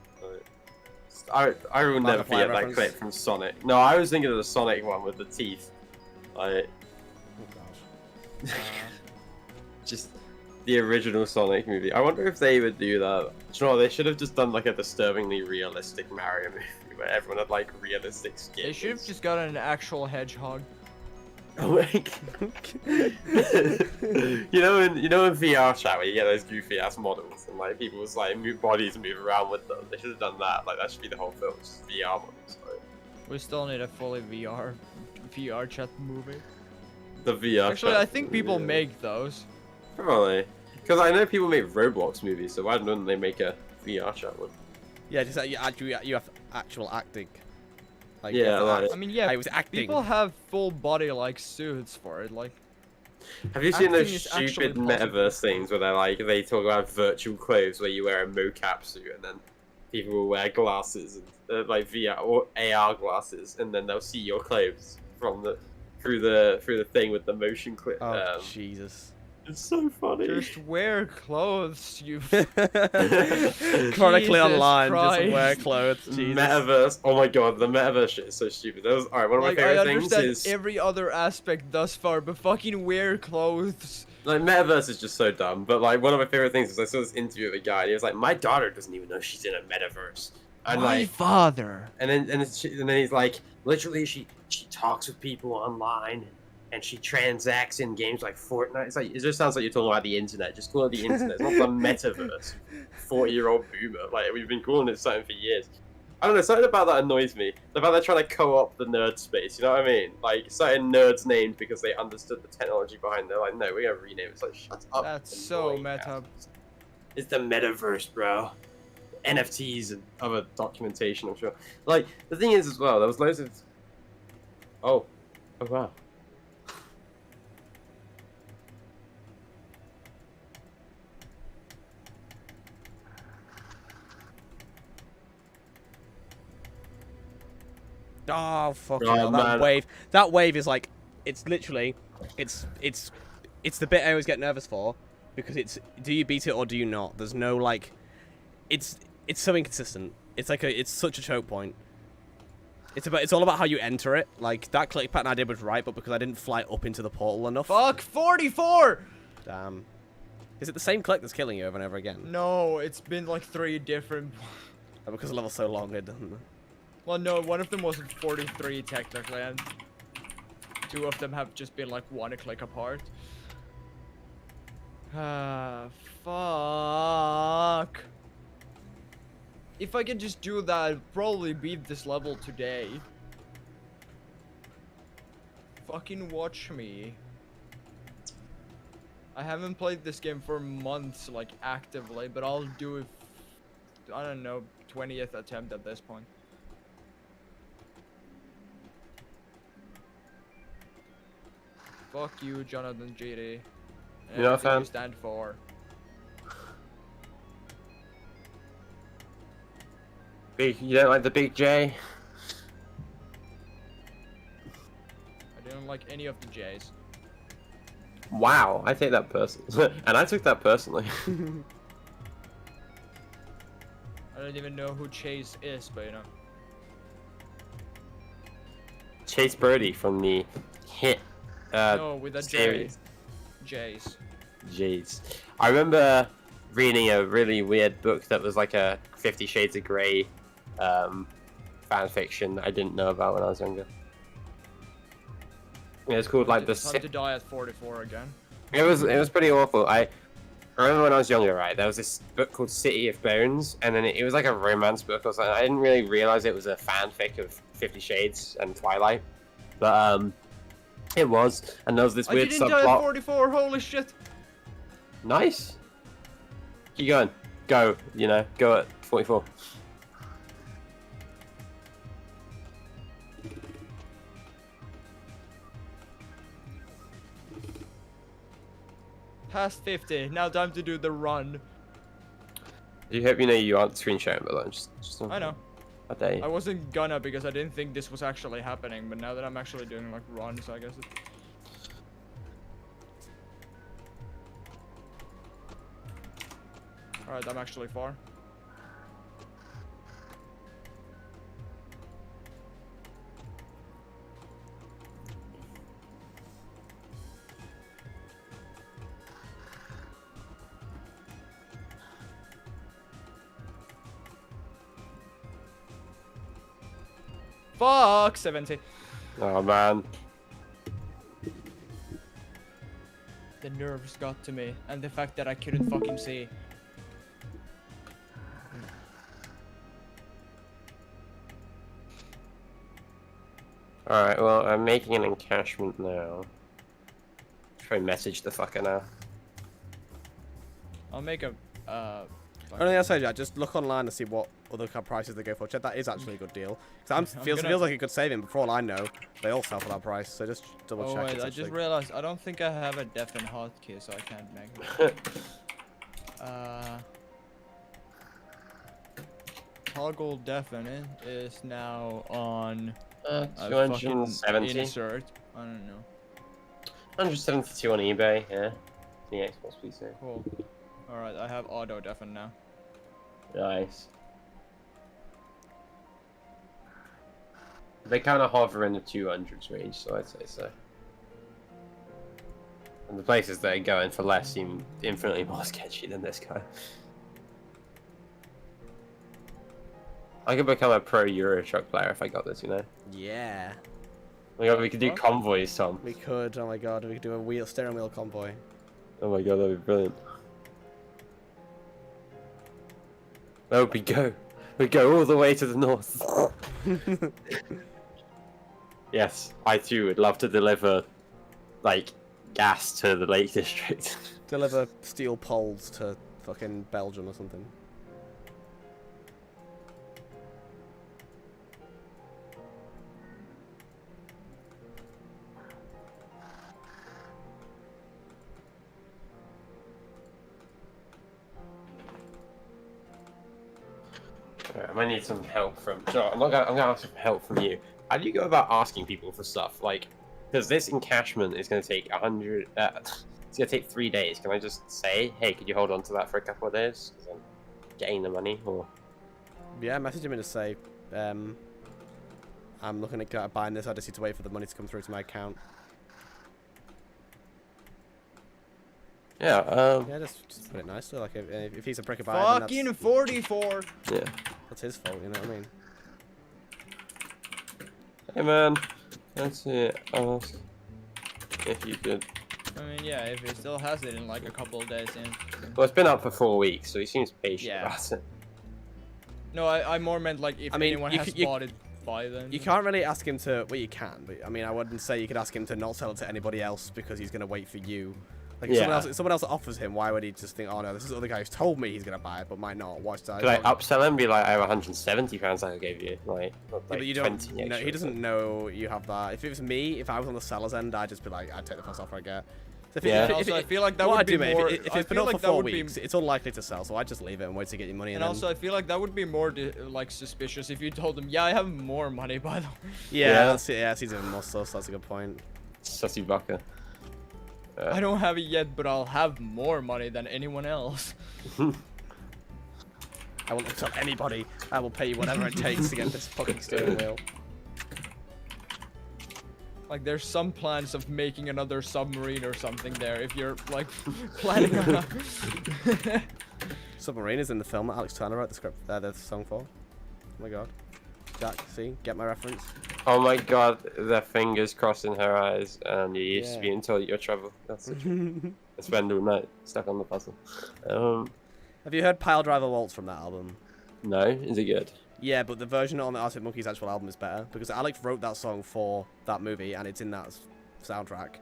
I will never Markiplier forget that reference. clip from Sonic. No, I was thinking of the Sonic one with the teeth. Like, Oh, gosh. just the original Sonic movie. I wonder if they would do that. You know, they should have just done like a disturbingly realistic Mario movie where everyone had like realistic skin. They should have just got an actual hedgehog. Oh my God. you know in VR chat where you get those goofy ass models and like people's like bodies move around with them. They should have done that. Like that should be the whole film, just VR models. Like, We still need a fully VR chat movie. the VR. Actually, chat, I think people yeah. make those. Probably. Because I know people make Roblox movies, so why don't they make a VR chat one? Yeah, just like you have actual acting. Like, Yeah, you have to like- act. I mean, yeah, I was acting. people have full body like suits for it. Like, Have you seen those Acting is actually stupid possible. metaverse things where they talk about virtual clothes where you wear a mocap suit and then people will wear glasses and like VR or AR glasses and then they'll see your clothes from through the thing with the motion clip. Oh, Jesus. It's so funny. just wear clothes, you. Chronically Jesus online, just Christ. wear clothes. Jesus. Metaverse. Oh my God, the metaverse shit is so stupid. That was alright. One of my Like, I favorite things understand is every other aspect thus far, but fucking wear clothes. like metaverse is just so dumb. But like one of my favorite things is I saw this interview with a guy and he was like, my daughter doesn't even know she's in a metaverse. And My like, father. and then he's like, literally she talks with people online and she transacts in games like Fortnite. It's like it just sounds like you're talking about the internet. Just call it the internet. It's not the metaverse. 40-year-old boomer. Like we've been calling it something for years. I don't know, something about that annoys me. The fact they're trying to co-op the nerd space, you know what I mean? Like, certain nerds' names because they understood the technology behind it. They're like, no, we're gonna rename it. It's like, shut up. That's so annoying meta. bastards. It's the metaverse, bro. NFTs and other documentation, I'm sure. Like, the thing is as well, there was loads of... Oh. Oh, wow. Oh fuck Oh, hell, that man. wave. That wave is like, it's literally, it's the bit I always get nervous for, because it's, do you beat it or do you not? There's no like, it's so inconsistent. It's like it's such a choke point. It's all about how you enter it. Like that click pattern I did was right, but because I didn't fly up into the portal enough. Fuck, 44! Damn. Is it the same click that's killing you over and over again? No, it's been like 3 different. Oh, because the level's so long, it doesn't. Well, no, one of them was 43 technically, and 2 of them have just been like 1 click apart. Ah, fuck. If I could just do that, I'd probably beat this level today. Fucking watch me. I haven't played this game for months, like, actively, but I'll do it, I don't know, 20th attempt at this point. Fuck you, Jonathan GD. You're not a Everything fan? you stand for. You don't like the big J? I don't like any of the J's. Wow, I take that personally. And I took that personally. I don't even know who Chase is, but you know. Chase Brody from the hit No, with a J. series. J's. Jeez. I remember reading a really weird book that was like a 50 Shades of Grey fan fiction that I didn't know about when I was younger. It was called like the Time to die at 44 again. It was pretty awful. I remember when I was younger, right? There was this book called City of Bones, and then it was like a romance book or something. I didn't really realize it was a fanfic of 50 Shades and Twilight, but it was. And there was this I weird didn't die at subplot. 44. Holy shit! Nice. Keep going. Go. You know, go at 44. Past 50. Now time to do the run. You hope you know you aren't screen sharing, but just I know. I dare you. I wasn't gonna because I didn't think this was actually happening, but now that I'm actually doing like runs, I guess it... Alright, I'm actually far. Fuck, 70. Oh man. The nerves got to me, and the fact that I couldn't fucking see. Alright, well, I'm making an encashment now. Try and message the fucker now. I'll make a, Only thing I say, Jack, just look online and see what other car prices they go for. Check, that is actually a good deal. Cause feels like a good saving, but for all I know, they all sell for that price. So just double check. Oh wait, it's I just actually... realized I don't think I have a deafen hotkey, so I can't make it. Toggle deafen is now on a fucking 270. insert. I don't know. 172 on eBay, yeah. The Xbox PC. Cool. Alright, I have auto deafen now. Nice. They kind of hover in the 200s range, so I'd say so. And the places that are going for less seem infinitely more sketchy than this guy. I could become a pro Euro truck player if I got this, you know? Yeah. Oh my god, we could do convoys, Tom. We could. Oh my god, we could do a steering wheel convoy. Oh my god, that'd be brilliant. Oh, we go. We go all the way to the north. Yes, I too would love to deliver, like, gas to the Lake District. Deliver steel poles to fucking Belgium or something. Alright, I might need some help from. No, I'm gonna ask for help from you. How do you go about asking people for stuff? Like, because this encashment is going to take 100. It's going to take 3 days. Can I just say, hey, could you hold on to that for a couple of days? Because I'm getting the money, or. Yeah, message him and just say, I'm looking at buying this. I just need to wait for the money to come through to my account. Yeah. Yeah, just put it nicely. Like if he's a prick about it, Fucking 44. Yeah. that's his fault. You know what I mean? Hey man, let's see. Ask if you could. I mean, yeah, if he still has it in like a couple of days in. Well, it's been up for 4 weeks, so he seems patient Yeah. about it. No, I more meant like if anyone has bought it by then. You can't really ask him to. Well, you can, but I mean, I wouldn't say you could ask him to not sell it to anybody else because he's gonna wait for you. Like if someone else offers him, why would he just think, oh no, this is the other guy who's told me he's gonna buy it, but might not. Watch that. Could I upsell him? Be like, I have £170 I gave you, like, Yeah, but you don't. No, he doesn't know you have that. If it was me, if I was on the seller's end, I'd just be like, I'd take the first offer I get. So Also, I feel like that would be more. If it's been up for 4 weeks, it's unlikely to sell. So I'd just leave it and wait to get your money. And also, I feel like that would be more like suspicious if you told them, yeah, I have more money by the way. Yeah, that's even more sus. That's a good point. Sussy bucker. I don't have it yet, but I'll have more money than anyone else. I won't tell anybody. I will pay you whatever it takes to get this fucking steering wheel. Like, there's some plans of making another submarine or something there. If you're like planning on. Submarine is in the film that Alex Turner wrote the script. The song for. Oh my god. Jack, see, get my reference. Oh my god, the fingers crossing her eyes, and you used to being told you're trouble. That's the truth. I spend all night stuck on the puzzle. Have you heard Pile Driver Waltz from that album? No, is it good? Yeah, but the version on the Arctic Monkeys actual album is better because Alex wrote that song for that movie and it's in that soundtrack.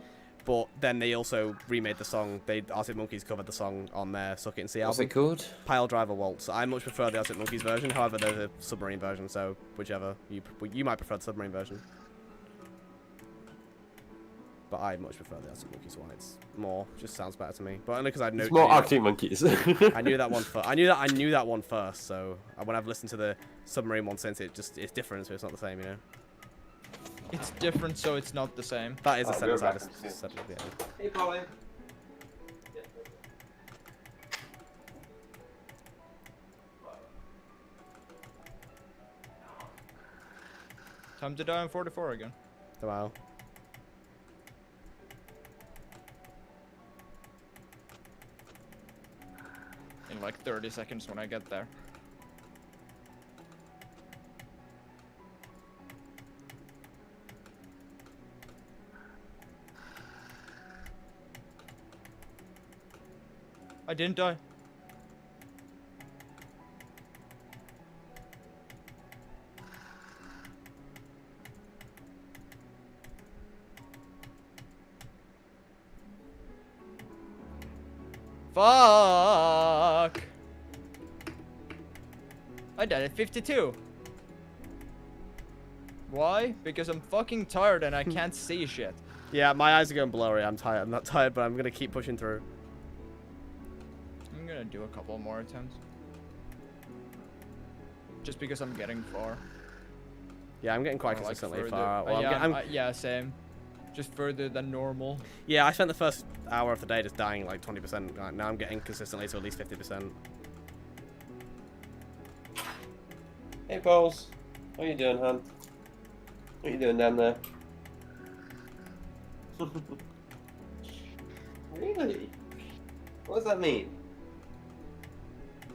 But then they also remade the song. Arctic Monkeys covered the song on their Suck It and See album. What's it called? Pile Driver Waltz. I much prefer the Arctic Monkeys version. However, there's a submarine version, so whichever you might prefer the submarine version. But I much prefer the Arctic Monkeys one. It's more, just sounds better to me. But only because I know. It's more Arctic Monkeys. I knew that one first. I knew that one first. So when I've listened to the submarine one since, it's different, so it's not the same, you know. It's different, so it's not the same. That is a sentence I just said at the end. Hey, Polly. Time to die on 44 again. Wow. In like 30 seconds when I get there. I didn't die. Fuck! I died at 52. Why? Because I'm fucking tired and I can't see shit. Yeah, my eyes are going blurry. I'm tired. I'm not tired, but I'm gonna keep pushing through. I'm gonna do a couple more attempts. Just because I'm getting far. Yeah, I'm getting quite Or, like, consistently further. far. Well, yeah, same. Just further than normal. yeah, I spent the first hour of the day just dying like 20%. Right, now I'm getting consistently to at least 50%. Hey, Bowles. What are you doing, hon? What are you doing down there? Really? What does that mean?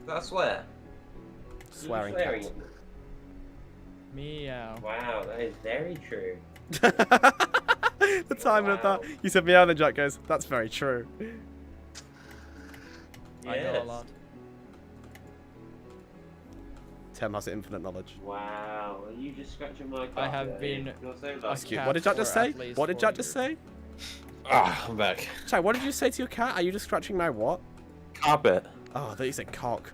Is that a swear? Swearing You're swearing cat. at me. Meow. Wow, that is very true. The timing of that. You said meow, then Jack goes, that's very true. I know a lot. Tem has infinite knowledge. Wow, are you just scratching my I have been You're so a lucky. cat What did Jack just for say? at least What did 4 Jack just years. say? Ah, I'm back. Jack, what did you say to your cat? Are you just scratching my what? Carpet. Oh, I thought you said cock.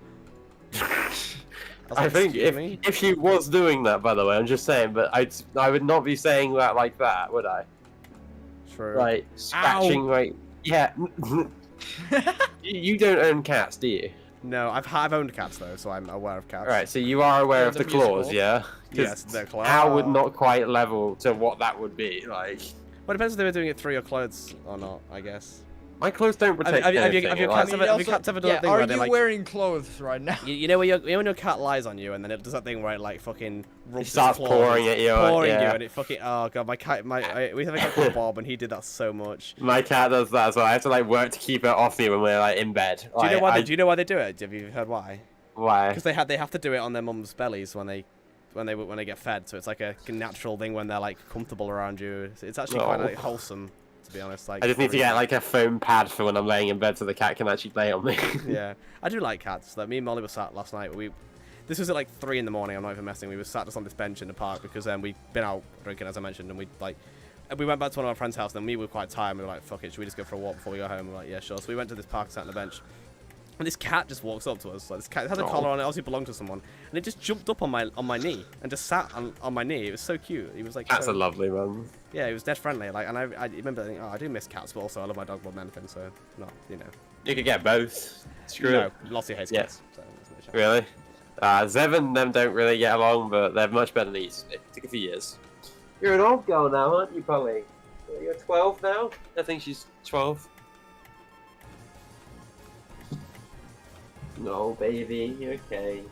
I think if she was doing that, by the way, I'm just saying, but I would not be saying that like that, would I? True. Like scratching, like yeah. You don't own cats, do you? No, I've owned cats though, so I'm aware of cats. Alright, so you are aware Yeah, of the the claws, musical. yeah? 'Cause Yes, they're claws. How would not quite level to what that would be, like... Well, it depends if they were doing it through your clothes or not, I guess. My clothes don't protect have anything. your like- cats have you cats ever done that thing are where they you like... wearing clothes right now? You know when your cat lies on you and then it does that thing where it like fucking rubs its starts claws, pouring at you, pouring yeah. you, and it fucking oh god, we have a cat called Bob and he did that so much. My cat does that as well. I have to like work to keep it off me when we're like in bed. Do you know why? Do you know why they do it? Have you heard why? Why? Because they have to do it on their mum's bellies when they get fed. So it's like a natural thing when they're like comfortable around you. It's actually quite No. like, wholesome, to be honest. Like I just need to get like a foam pad for when I'm laying in bed so the cat can actually lay on me. Yeah, I do like cats. Like me and Molly were sat last night. This was at like 3 in the morning. I'm not even messing. We were sat just on this bench in the park because we'd been out drinking, as I mentioned, and we went back to one of our friends' house. And we were quite tired. And we were like, "Fuck it, should we just go for a walk before we go home?" We were like, "Yeah, sure." So we went to this park, sat on the bench, and this cat just walks up to us. Like this cat it had a collar on it, obviously belonged to someone, and it just jumped up on my knee and just sat on my knee. It was so cute. He was like, Cats so, are lovely, man. yeah, he was dead friendly. Like, and I remember thinking, oh, I do miss cats, but also I love my dog more than anything. So, not, you know. You could get both. Screw No, it. Lossie hates Yeah. cats. So there's no chance. Really? Zev and them don't really get along, but they're much better than he used to be. It took a few years. You're an old girl now, aren't you, Polly? You're 12 now? I think she's 12. No, baby, you're okay.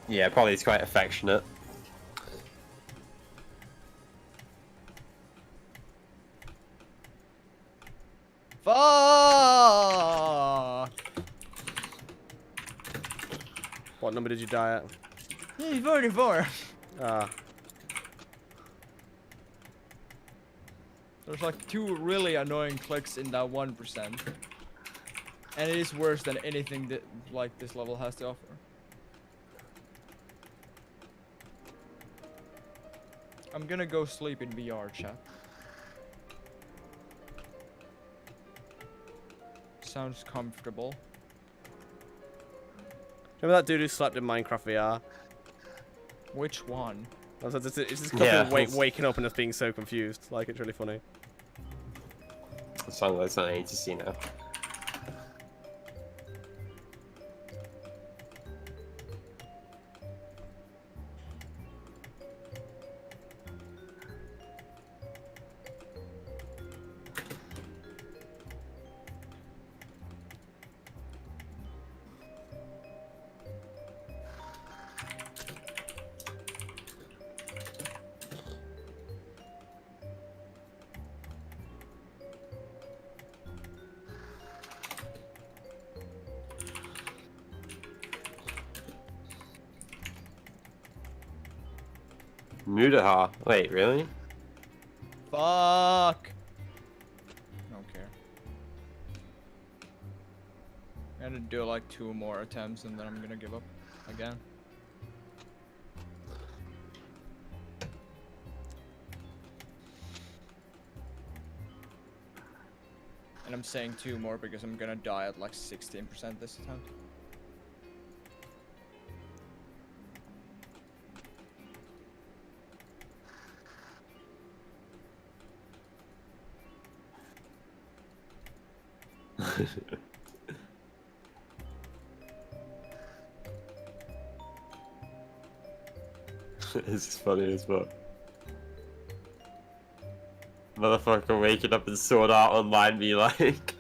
Yeah, probably he's quite affectionate. Fuck! What number did you die at? 44. There's like 2 really annoying clicks in that 1%. And it is worse than anything that like this level has to offer. I'm gonna go sleep in VR, chat. Sounds comfortable. Remember that dude who slept in Minecraft VR? Which one? It's just couple Yeah. waking up and just being so confused. Like, it's really funny. The song that's not need to see now. Mudaha. Wait, really? Fuck! Don't care. I'm gonna do like 2 more attempts and then I'm gonna give up again. And I'm saying 2 more because I'm gonna die at like 16% this attempt. This is funny as fuck. Motherfucker waking up in Sword Art Online be like...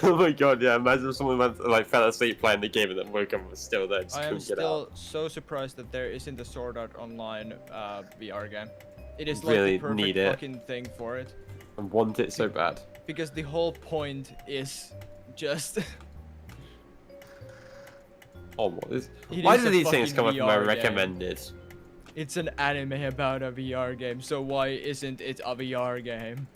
Oh my god, yeah, imagine if someone went, like, fell asleep playing the game and then woke up and was still there, just I am couldn't get still out. so surprised that there isn't a Sword Art Online VR game. It is like Really the perfect need it. fucking thing for it. I want it so bad. Because the whole point is just... Oh, what is... It Why is do a these things fucking come up in my VR game. recommended? It's an anime about a VR game, so why isn't it a VR game?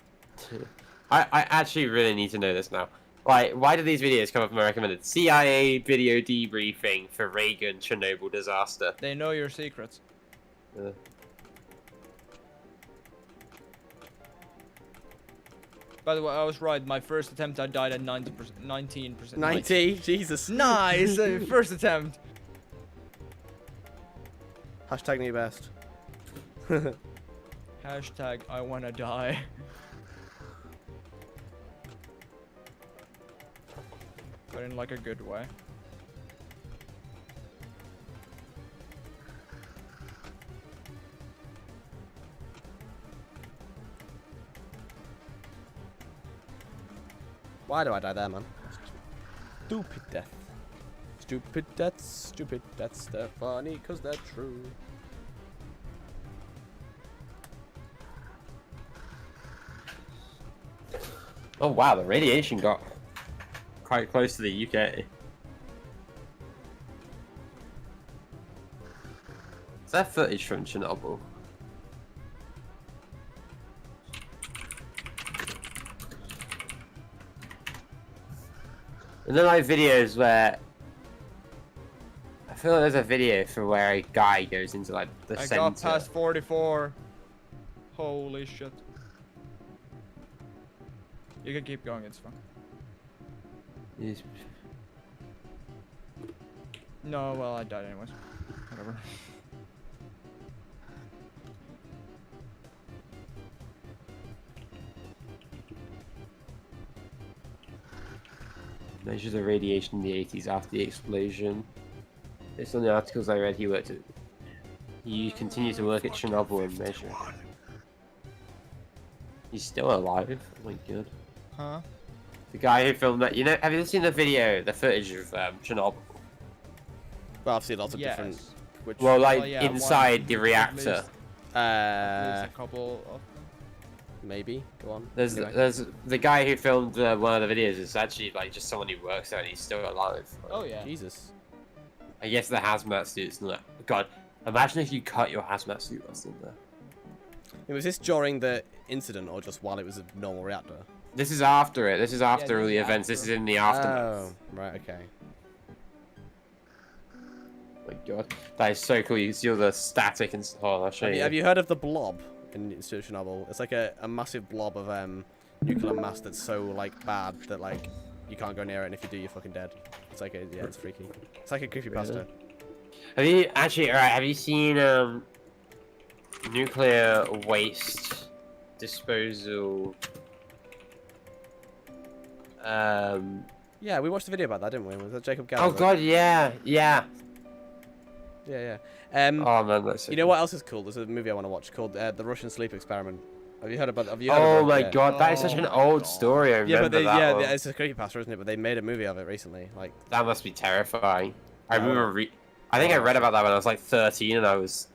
I actually really need to know this now. Like, why do these videos come up in my recommended? CIA video debriefing for Reagan Chernobyl disaster. They know your secrets. By the way, I was right. My first attempt, I died at 90%, 19%. 90? Jesus. Nice! First attempt. Hashtag new best. Hashtag I wanna die. But in like a good way. Why do I die there, man? Stupid death. Stupid deaths, stupid deaths. They're funny because they're true. Oh wow, the radiation got quite close to the UK. Is that footage from Chernobyl? And then like videos where I feel like there's a video for where a guy goes into like the I center. got past 44. Holy shit. You can keep going, it's fine. Yes. No, well, I died anyways. Whatever. Measures of radiation in the 80s after the explosion. Based on the articles I read, he continued to work at Chernobyl and measure. He's still alive? Oh my god. Huh? The guy who filmed that, you know, have you seen the video, the footage of Chernobyl? Well, I've seen lots of Yes. different. Which, Well, like Well, yeah, inside one, the at reactor. least. There's uh, a couple of them. maybe. Go on. There's Anyway. there's the guy who filmed one of the videos is actually like just someone who works there and he's still alive. Oh yeah. Jesus. I guess the hazmat suit's not. God, imagine if you cut your hazmat suit whilst in there. Was this during the incident or just while it was a normal reactor? This is after it. This is after this all the is events. This after. is in the aftermath. Oh, right, okay. Oh my god, that is so cool. You can see all the static and stuff. Oh, I'll show you. Have you heard of the blob in Chernobyl? It's like a massive blob of nuclear mass that's so like bad that like you can't go near it, and if you do, you're fucking dead. It's like it's freaky. It's like a creepypasta. Have you actually? Alright, have you seen nuclear waste disposal? Yeah, we watched a video about that, didn't we? Was that Jacob Oh Gallagher? god, yeah. Yeah, yeah. Oh man, that's so You know what else is cool? There's a movie I want to watch called The Russian Sleep Experiment. Have you heard about? Have you heard Oh about my it? god, that is such an old story. I remember that one. It's a creepypasta, isn't it? But they made a movie of it recently. Like That must be terrifying. I Oh. remember I think I read about that when I was like 13 and I was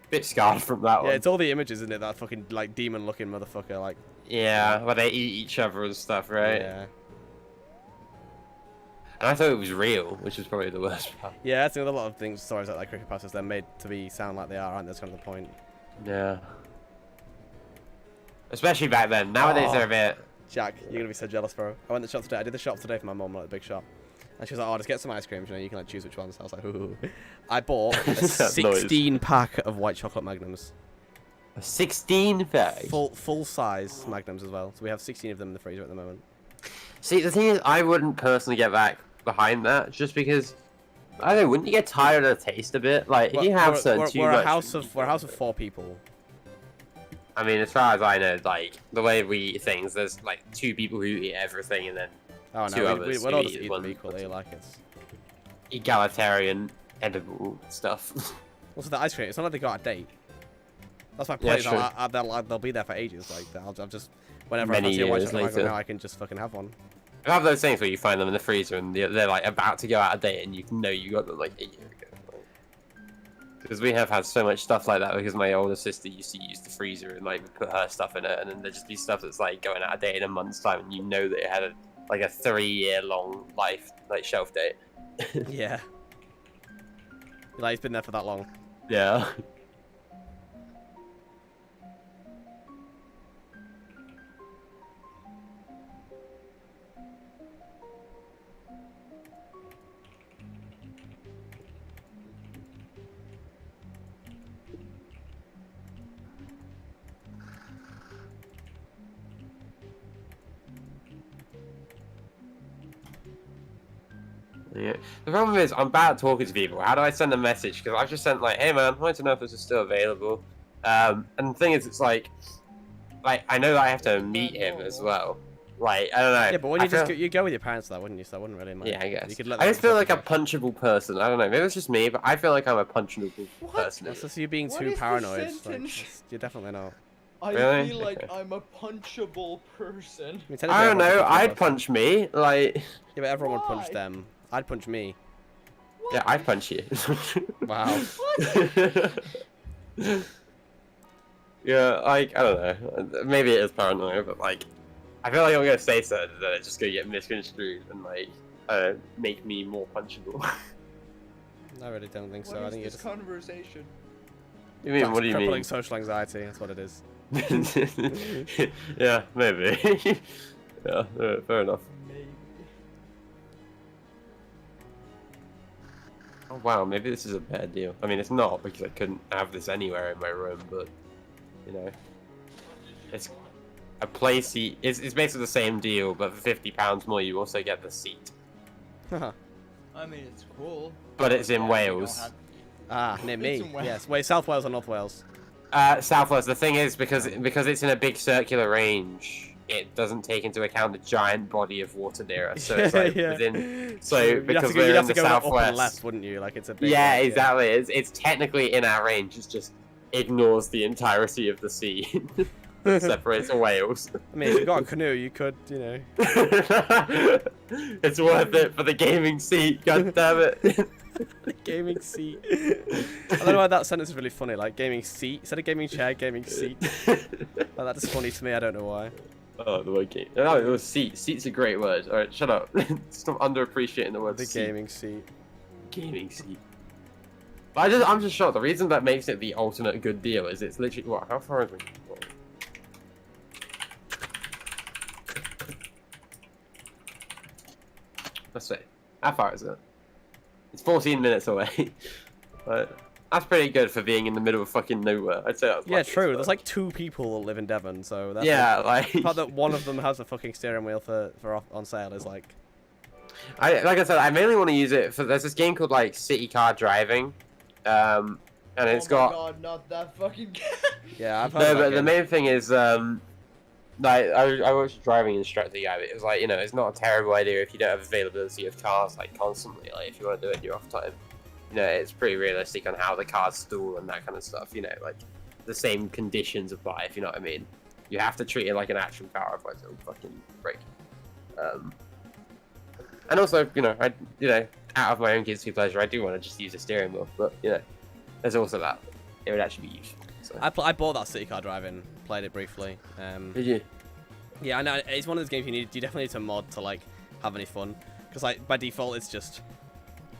a bit scarred from that yeah, one. it's all the images, isn't it? That fucking like demon-looking motherfucker. Like Yeah, where they eat each other and stuff, right? yeah, And I thought it was real, which is probably the worst part. yeah. That's another lot of things. Stories like creepypastas. They're made to be sound like they are, aren't they? That's kind of the point. Yeah. Especially back then. Nowadays Oh. they're a bit. Jack, you're gonna be so jealous, bro. I went to the shop today. I did the shop today for my mum, like the big shop. And she was like, "Oh, just get some ice cream. You know, you can like choose which ones." I was like, "Ooh." I bought a That noise. 16 pack of white chocolate magnums, A 16 bag. full size magnums as well. So we have 16 of them in the freezer at the moment. See, the thing is, I wouldn't personally get back behind that, just because. I don't know, wouldn't you get tired of the taste a bit? Like, if you have certain too we're much. a house of 4 people. I mean, as far as I know, like, the way we eat things, there's like 2 people who eat everything and then Oh Two no, others we'll who all just eat eat one- them equally. Like it's. egalitarian edible stuff. Also, the ice cream. It's not like they got a date. That's my Yeah, point. true. They'll be there for ages. Like I'll just whenever Many I fancy a white years chocolate magnum later. now, I can just fucking have one. I have those things where you find them in the freezer and they're like about to go out of date and you know you got them like a year ago. Because we have had so much stuff like that because my older sister used to use the freezer and like put her stuff in it and then there'd just be stuff that's like going out of date in a month's time and you know that it had like a 3-year-long life, like shelf date. Yeah. Like it's been there for that long. Yeah. Yeah. The problem is, I'm bad at talking to people. How do I send a message? Because I've just sent like, "Hey man, I wanted to know if this is still available." And the thing is, it's like I know that I have to meet him as well. Like, I don't know. Yeah, but when you go with your parents, though, wouldn't you? So that wouldn't really matter. Yeah, I guess. You could let I them just feel like a go. punchable person. I don't know. Maybe it's just me, but I feel like I'm a punchable person. That's just you being What too is the paranoid. Like, sentence? you're definitely not. I Really? feel like I'm a punchable person. Technically I don't everyone's a know. punchable I'd person. punch me. Like, Yeah, but everyone would punch Why? them. I'd punch me. yeah, I'd punch you. Wow. Yeah, like, I don't know. Maybe it is paranoia, but like, I feel like I'm gonna say something that it's just gonna get misconstrued and like, make me more punchable. I really don't think so. What I is think this it's conversation? You mean? What do you crippling mean? social anxiety. That's what it is. Yeah, maybe. Yeah, fair enough. Maybe. Oh wow, maybe this is a bad deal. I mean, it's not because I couldn't have this anywhere in my room, but you know, it's a play seat. It's basically the same deal, but for £50 more, you also get the seat. I mean, it's cool. But it's in Yeah, Wales. Near It's me. in Wales. Yes. Wait, South Wales or North Wales? South Wales. The thing is, because it's in a big circular range, it doesn't take into account the giant body of water near us. So it's like within. So You'd because have to go, we're you'd in have the to go up and southwest. left, wouldn't you? Like it's a big. Yeah, like, exactly. It's technically in our range. It just ignores the entirety of the sea that separates Wales. I mean, if you got a canoe, you could, you know. It's worth it for the gaming seat. God damn it. Gaming seat. I don't know why that sentence is really funny. Like gaming seat instead of gaming chair, gaming seat. Like, that's funny to me. I don't know why. Oh, the word game. No, it was seat. Seat's a great word. All right, shut up. Stop underappreciating the word The seat. gaming seat. Gaming seat. But I'm just shocked. The reason that makes it the ultimate good deal is it's literally what? How far is it? Let's see. How far is it? It's 14 minutes away. But that's pretty good for being in the middle of fucking nowhere. I'd say that's Yeah, lucky, true. but- There's like 2 people that live in Devon, so that's yeah, like the fact that one of them has a fucking steering wheel for on sale is like. like I said, I mainly want to use it for. There's this game called like City Car Driving, and it's Oh my got. God, not that fucking. Yeah, I've heard No, of that but the game. main thing is, like I was a driving instructor guy, but it was like, you know, it's not a terrible idea if you don't have availability of cars like constantly. Like if you want to do it in your off time, you know, it's pretty realistic on how the cars stall and that kind of stuff. You know, like the same conditions apply. If you know what I mean, you have to treat it like an actual car, otherwise it'll fucking break. And also, you know, out of my own guilty pleasure, I do want to just use a steering wheel, but you know, there's also that. It would actually be useful. So. I bought that City Car Driving, played it briefly. Did you? Yeah, I know it's one of those games you definitely need to mod to like have any fun, because like by default it's just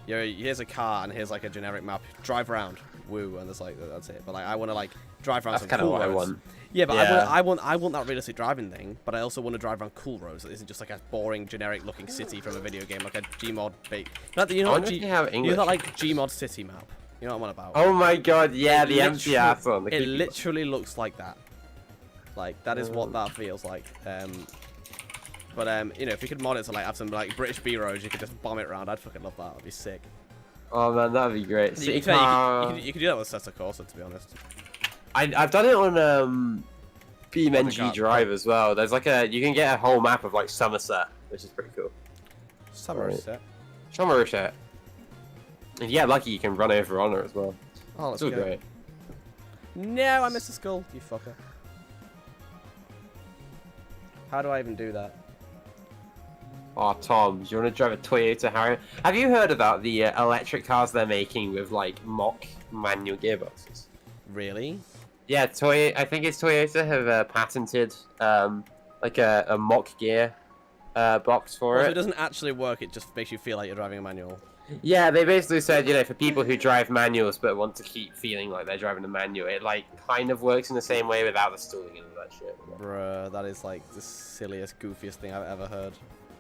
here's a car and here's like a generic map, drive around, woo, and there's like that's it. But like I want to like drive around That's some kind of cool what I roads. want. Yeah, but Yeah. I want that realistic driving thing, but I also want to drive around cool roads that isn't just like a boring generic looking city from a video game, like a Gmod bait. You know I what wonder if you have English. that like Gmod city map? You know what I'm on about? Oh my god, yeah, It the empty ass one. It literally looks like that. Like that is what that feels like. But you know, if we could mod it to like have some like British B roads, you could just bomb it around. I'd fucking love that. That'd be sick. Oh man, that'd be great. You could do that with SATA Corsair, to be honest. I've done it on BeamNG God. Drive as well. There's like you can get a whole map of like Somerset, which is pretty cool. Somerset. Somerset. If you get lucky, you can run over on her as well. Oh, It's let's all go. great. No, I missed the skull. You fucker. How do I even do that? Oh, Tom, do you want to drive a Toyota Harrier? Have you heard about the electric cars they're making with like mock manual gearboxes? Really? Yeah, I think it's Toyota have patented like a mock gear box for Also, it. it doesn't actually work. It just makes you feel like you're driving a manual. Yeah, they basically said, you know, for people who drive manuals but want to keep feeling like they're driving a manual, it like kind of works in the same way without the stalling and all that shit. Bruh, that is like the silliest, goofiest thing I've ever heard.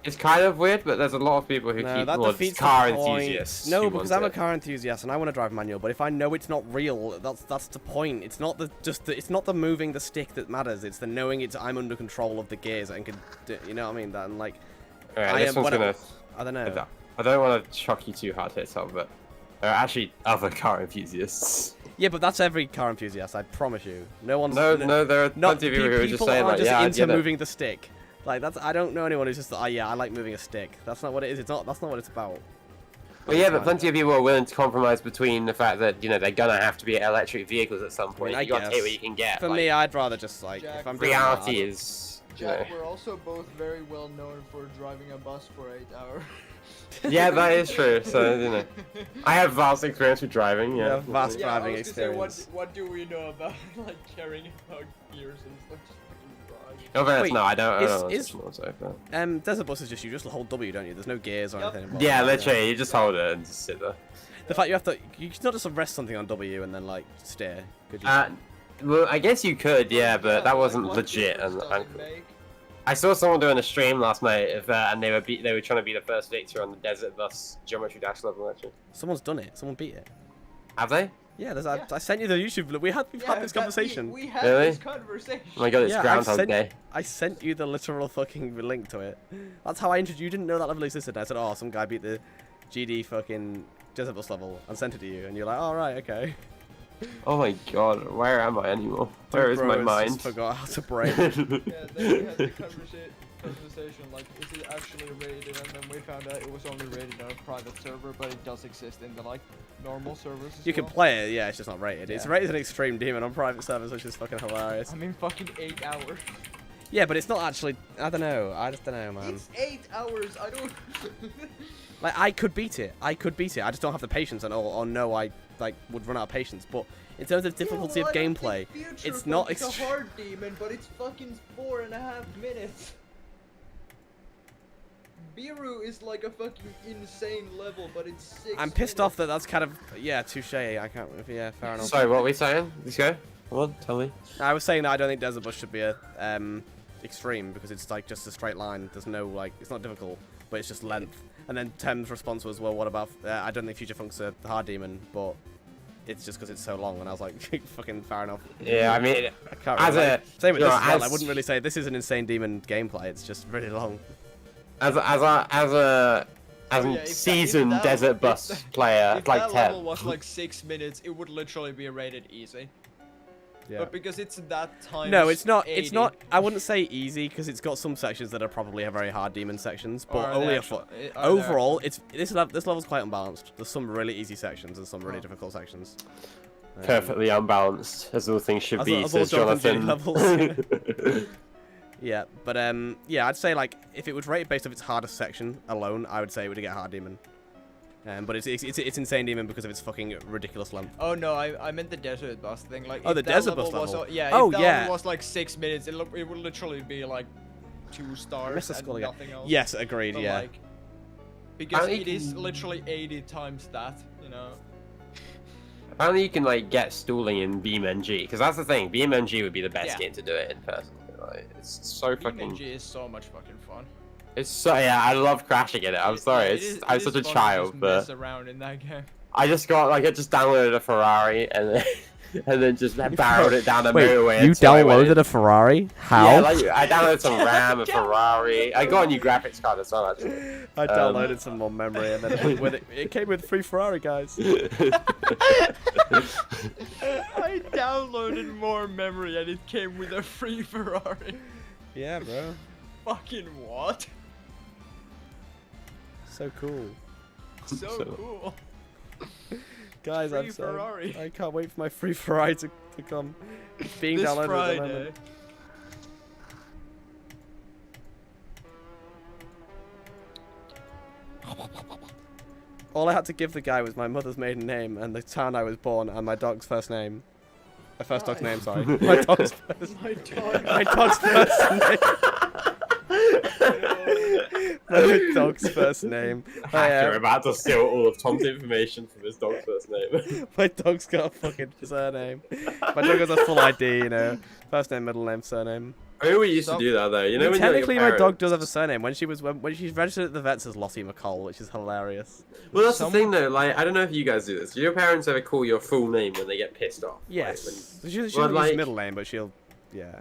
It's kind of weird, but there's a lot of people who No, keep that well, defeats car the point. enthusiasts. No, who because want I'm a it. car enthusiast and I want to drive manual. But if I know it's not real, that's the point. It's not it's not the moving the stick that matters. It's the knowing I'm under control of the gears and can, you know what I mean? That and like, Alright, this one's gonna. I don't know. I don't want to shock you too hard here, Tom, but there are actually other car enthusiasts. Yeah, but that's every car enthusiast. I promise you. No one's. No, there are Not plenty of people who are just saying like, just yeah, I into get it. moving the stick. Like that's. I don't know anyone who's just. Oh yeah, I like moving a stick. That's not what it is. It's not. That's not what it's about. Well, yeah, but plenty of people are willing to compromise between the fact that they're gonna have to be electric vehicles at some point. I You gotta take guess. what you can get. For like, me, I'd rather just like Jack, if I'm doing that, reality I'd- is. Jack, we're also both very well known for driving a bus for 8 hours. Yeah, that is true. So I have vast experience with driving. Yeah, Yeah, vast Yeah, I driving was gonna say, experience. what do we know about like caring about gears and stuff? Just fucking drive. No, fairness, Wait, no, I don't. I is- don't know is- what's more so, but- Desert bus is just you just hold W, don't you? There's no gears or Yep. anything involved. Yeah, literally, you just hold it and just sit there. The fact you have to, you can not just rest something on W and then like steer. Could you? Well, I guess you could, yeah, but that like, wasn't what legit. difference And does it make? I saw someone doing a stream last night of that, and they were trying to be the first victor on the desert bus geometry dash level. Actually, Someone's done it. Someone beat it. have they? Yeah, there's. Yeah. I sent you the YouTube. We've had this conversation. We had Really? this conversation. Oh my god, it's Yeah, Groundhog Day. I sent you the literal fucking link to it. That's how I introduced. You didn't know that level existed. I said, oh, some guy beat the GD fucking desert bus level and sent it to you, and you're like, oh right, okay. Oh my god, where am I anymore? Where is Bro, my it's mind? Just forgot how to brain. Yeah, then we had the conversation like, is it actually rated? And then we found out it was only rated on a private server, but it does exist in the like normal servers. As You can well. play it, yeah, it's just not rated. It's Yeah. rated as an extreme demon on private servers, which is fucking hilarious. I mean, fucking 8 hours. Yeah, but it's not actually. I don't know. I just don't know, man. It's 8 hours. I don't. Like I could beat it. I just don't have the patience and or no, I like would run out of patience. But in terms of difficulty Yeah, of well, I don't gameplay, think Future it's not Funk is a extre- hard demon, but it's fucking 4.5 minutes. Biru is like a fucking insane level, but it's 6 I'm pissed off that minutes. that's kind of touche. I can't. Yeah, fair enough. Sorry, what were we saying? Let's go. Come on, tell me. I was saying that I don't think Desert Bus should be a extreme because it's like just a straight line. There's no like, it's not difficult, but it's just length. And then Tem's response was, well, what about? I don't think Future Funk's a hard demon, but it's just because it's so long. And I was like, fucking fair enough. Yeah, I mean, I can't as really, a same with you this know, as well. I as- wouldn't really say this is an insane demon gameplay. It's just really long. as a Oh, yeah, if seasoned that- desert if bus that- player, If like that 10. level was like 6 minutes, it would literally be rated easy. Yeah. But because it's that time. No, it's not. It's not. I wouldn't say easy because it's got some sections that are probably very hard demon sections, but only a foot. Overall, this level's quite unbalanced. There's some really easy sections and some really difficult sections. Perfectly unbalanced, as all things should As be, all- as all says Jonathan Jonathan. levels. Yeah, but yeah, I'd say like if it was rated based off its hardest section alone, I would say it would get hard demon. But it's insane demon because of its fucking ridiculous length. Oh no, I meant the desert bus thing. Like, Oh, if the that desert bus was, level. yeah. Oh, if that yeah. one was like 6 minutes, it would literally be like 2 stars Missed the and skull again. nothing else. Yes, agreed. But, Yeah. like, because Apparently it you is can- literally 80 times that, you know. Apparently you can like get stooling in BeamNG, because that's the thing. BeamNG would be the best Yeah. game to do it in person. Like, it's so fucking. BeamNG is so much fucking fun. It's so I love crashing in it. I'm sorry. I'm such a child, but mess around in that game. I just just downloaded a Ferrari and then and then just barreled it down the Wait, motorway. you until I went in. downloaded a Ferrari? How? Yeah, like I downloaded some RAM, a Ferrari. I got a new graphics card as well, actually. I downloaded some more memory and then with it came with free Ferrari, guys. I downloaded more memory and it came with a free Ferrari. Yeah, bro. Fucking what? So cool. So cool. Guys, Free Ferrari. I can't wait for my free Ferrari to come. It's being This downloaded at the Friday. moment. All I had to give the guy was my mother's maiden name and the town I was born and my dog's first name. First dog's name, sorry. My dog's first. My dog. My dog's first name. My dog's first name. Hacker about to steal all of Tom's information from his dog's first name. My dog's got a fucking surname. My dog has a full ID, you know. First name, middle name, surname. I mean, we used to do that though. You know, when Technically, you're my dog does have a surname. When she's registered at the vets as Lottie McCall, which is hilarious. Well, that's the thing though. Like, I don't know if you guys do this. Do your parents ever call your full name when they get pissed off? Yes. Like, She well, doesn't use like- middle name, but she'll yeah.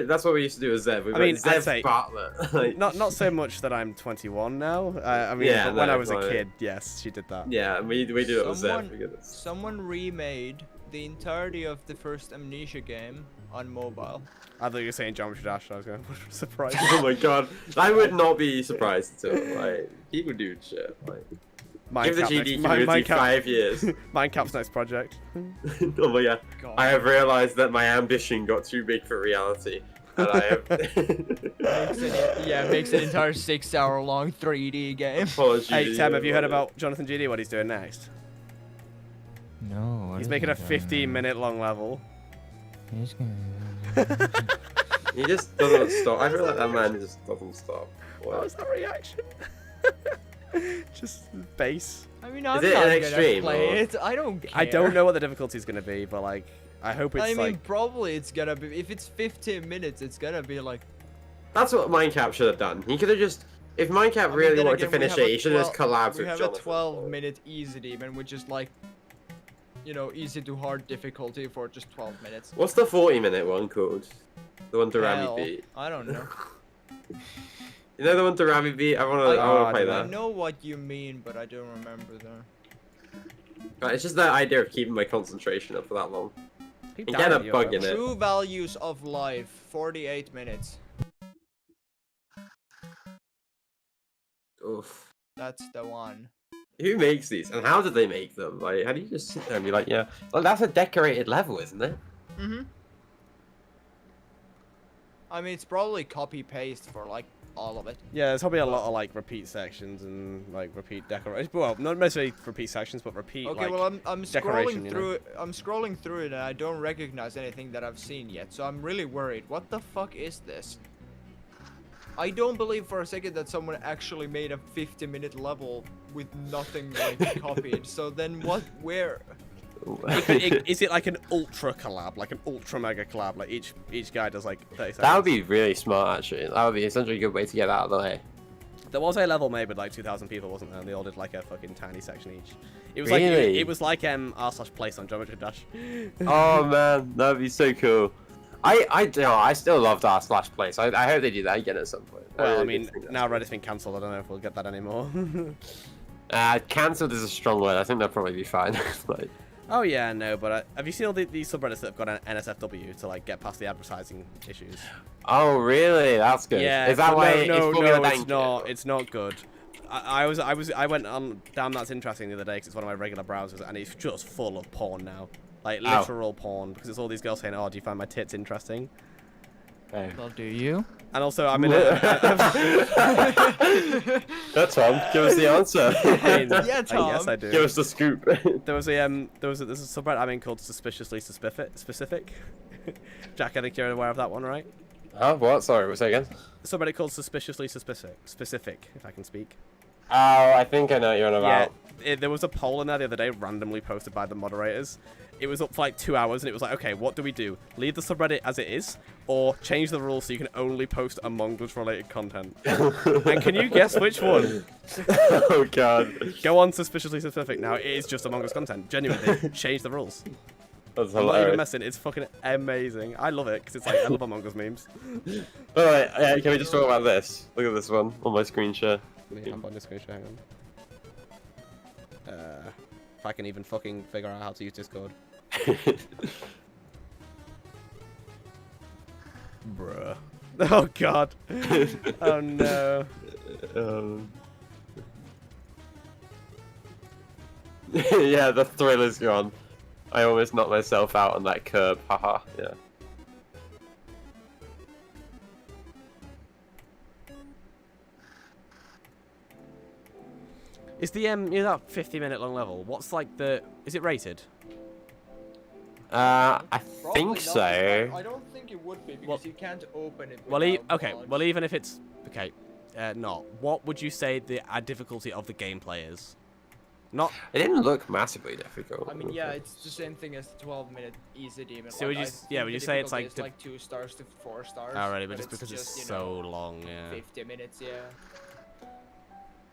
That's what we used to do with Zev. We mean, I'd Zev say- Bartlett. Like, Not so much that I'm 21 now. I mean, Yeah, but when no, I was a like- kid, yes, she did that. yeah, we do it with Zev. Someone- because it's- Someone remade the entirety of the first Amnesia game on mobile. I thought you were saying Geometry Dash. And I was going, surprise. Oh my god, I would not be surprised at all. Like, he would do shit. Like, give the GD community 5 years. Minecraft's next project. Oh my god. God. I have realized that my ambition got too big for reality. And I have... Makes an entire 6-hour-long 3D game. Apologies. Hey, Tim, have you heard about Jonathan GD, what he's doing next? No. He's making a 15-minute long level. He's gonna. He just doesn't stop. I feel like that man just doesn't stop. What was that reaction? Just bass. I mean, I'm it not an gonna extreme, play or- it. I don't care. I don't know what the difficulty is going to be, but like, I hope it's I mean, like... probably it's gonna be. If it's 15 minutes, it's gonna be like. That's what Minecraft should have done. He could have just... If Minecraft really then wanted to again, we finish have it, a he should have just 12 collabed We with have Jonathan. a 12-minute easy demon, which is like, you know, easy to hard difficulty for just 12 minutes. What's the 40-minute one called? The one Durami Hell, beat. I don't know. You know the one Durami beat? I wanna I play don't I that. know what you mean, but I don't remember there. Right, it's just that idea of keeping my concentration up for that long. Keep And dying get a at you, bug bro. in it. True values of life, 48 minutes. Oof. That's the one. Who makes these? And how did they make them? Like, how do you just sit there and be like, yeah. Like, that's a decorated level, isn't it? Mm-hmm. I mean, it's probably copy-paste for, like, all of it. Yeah, there's probably a lot of like repeat sections and like repeat decorations. Well, not necessarily repeat sections, but repeat Okay, like... well, I'm decoration, scrolling you know? through it. I'm scrolling through it, and I don't recognize anything that I've seen yet. So I'm really worried. What the fuck is this? I don't believe for a second that someone actually made a 50-minute level with nothing like copied. So then what? Where? Is it like an ultra collab, like an ultra mega collab? Like each guy does like 30 seconds? That would be really smart, actually. That would be essentially a good way to get out of the way. There was a level made with like 2,000 people, wasn't there? And they all did like a fucking tiny section each. It was like Really? it was like r/place on Geometry Dash. Oh man, that would be so cool. I still love r/place. I hope they do that again at some point. Well, I really mean, think that's now cool. Reddit's been cancelled. I don't know if we'll get that anymore. Cancelled is a strong word. I think they'll probably be fine. Like, Oh yeah, no, but have you seen all these subreddits that have got an NSFW to like get past the advertising issues? oh really? That's good. Yeah, Is that but why no, it's Formula it's Bank? not. It's not good. I went on Damn That's Interesting the other day because it's one of my regular browsers and it's just full of porn now, like Oh. literal porn, because it's all these girls saying, "Oh, do you find my tits interesting?" Oh. Well, do you? And also, I'm in a. That's Tom. Give us the answer. I mean, Yeah, Tom. Yes, I do. Give us the scoop. There's a subreddit I'm in called Suspiciously Specific. Jack, I think you're aware of that one, right? Oh, what? Sorry, what's that again? A subreddit called Suspiciously Specific, if I can speak. Oh, I think I know what you're on about. Yeah, there was a poll in there the other day, randomly posted by the moderators. It was up for like 2 hours, and it was like, okay, what do we do? Leave the subreddit as it is, or change the rules so you can only post Among Us-related content? And can you guess which one? Oh god. Go on Suspiciously Specific now. It is just Among Us content. Genuinely, change the rules. That's I'm not even hilarious. messing. It's fucking amazing. I love it because it's like I love Among Us memes. Alright, can we just talk about this? Look at this one on my screen share. I'm on this screen share. Hang on. If I can even fucking figure out how to use Discord. Bruh. Oh god. Oh no. Yeah, the thrill is gone. I almost knocked myself out on that curb. Haha. Yeah. Is the that 50-minute long level? What's like the? Is it rated? I Probably think not. so. I don't think it would be because Well- you can't open it. Well, without okay. mods. Well, even if it's okay, not. What would you say the difficulty of the gameplay is? Not. It didn't look massively difficult. I mean, yeah, it's the same thing as the 12-minute easy demon. So would you I s- yeah, think would the you say it's difficulty like is like 2 stars to 4 stars? Alrighty, but but just because it's you so know, long, yeah. 50 minutes, yeah.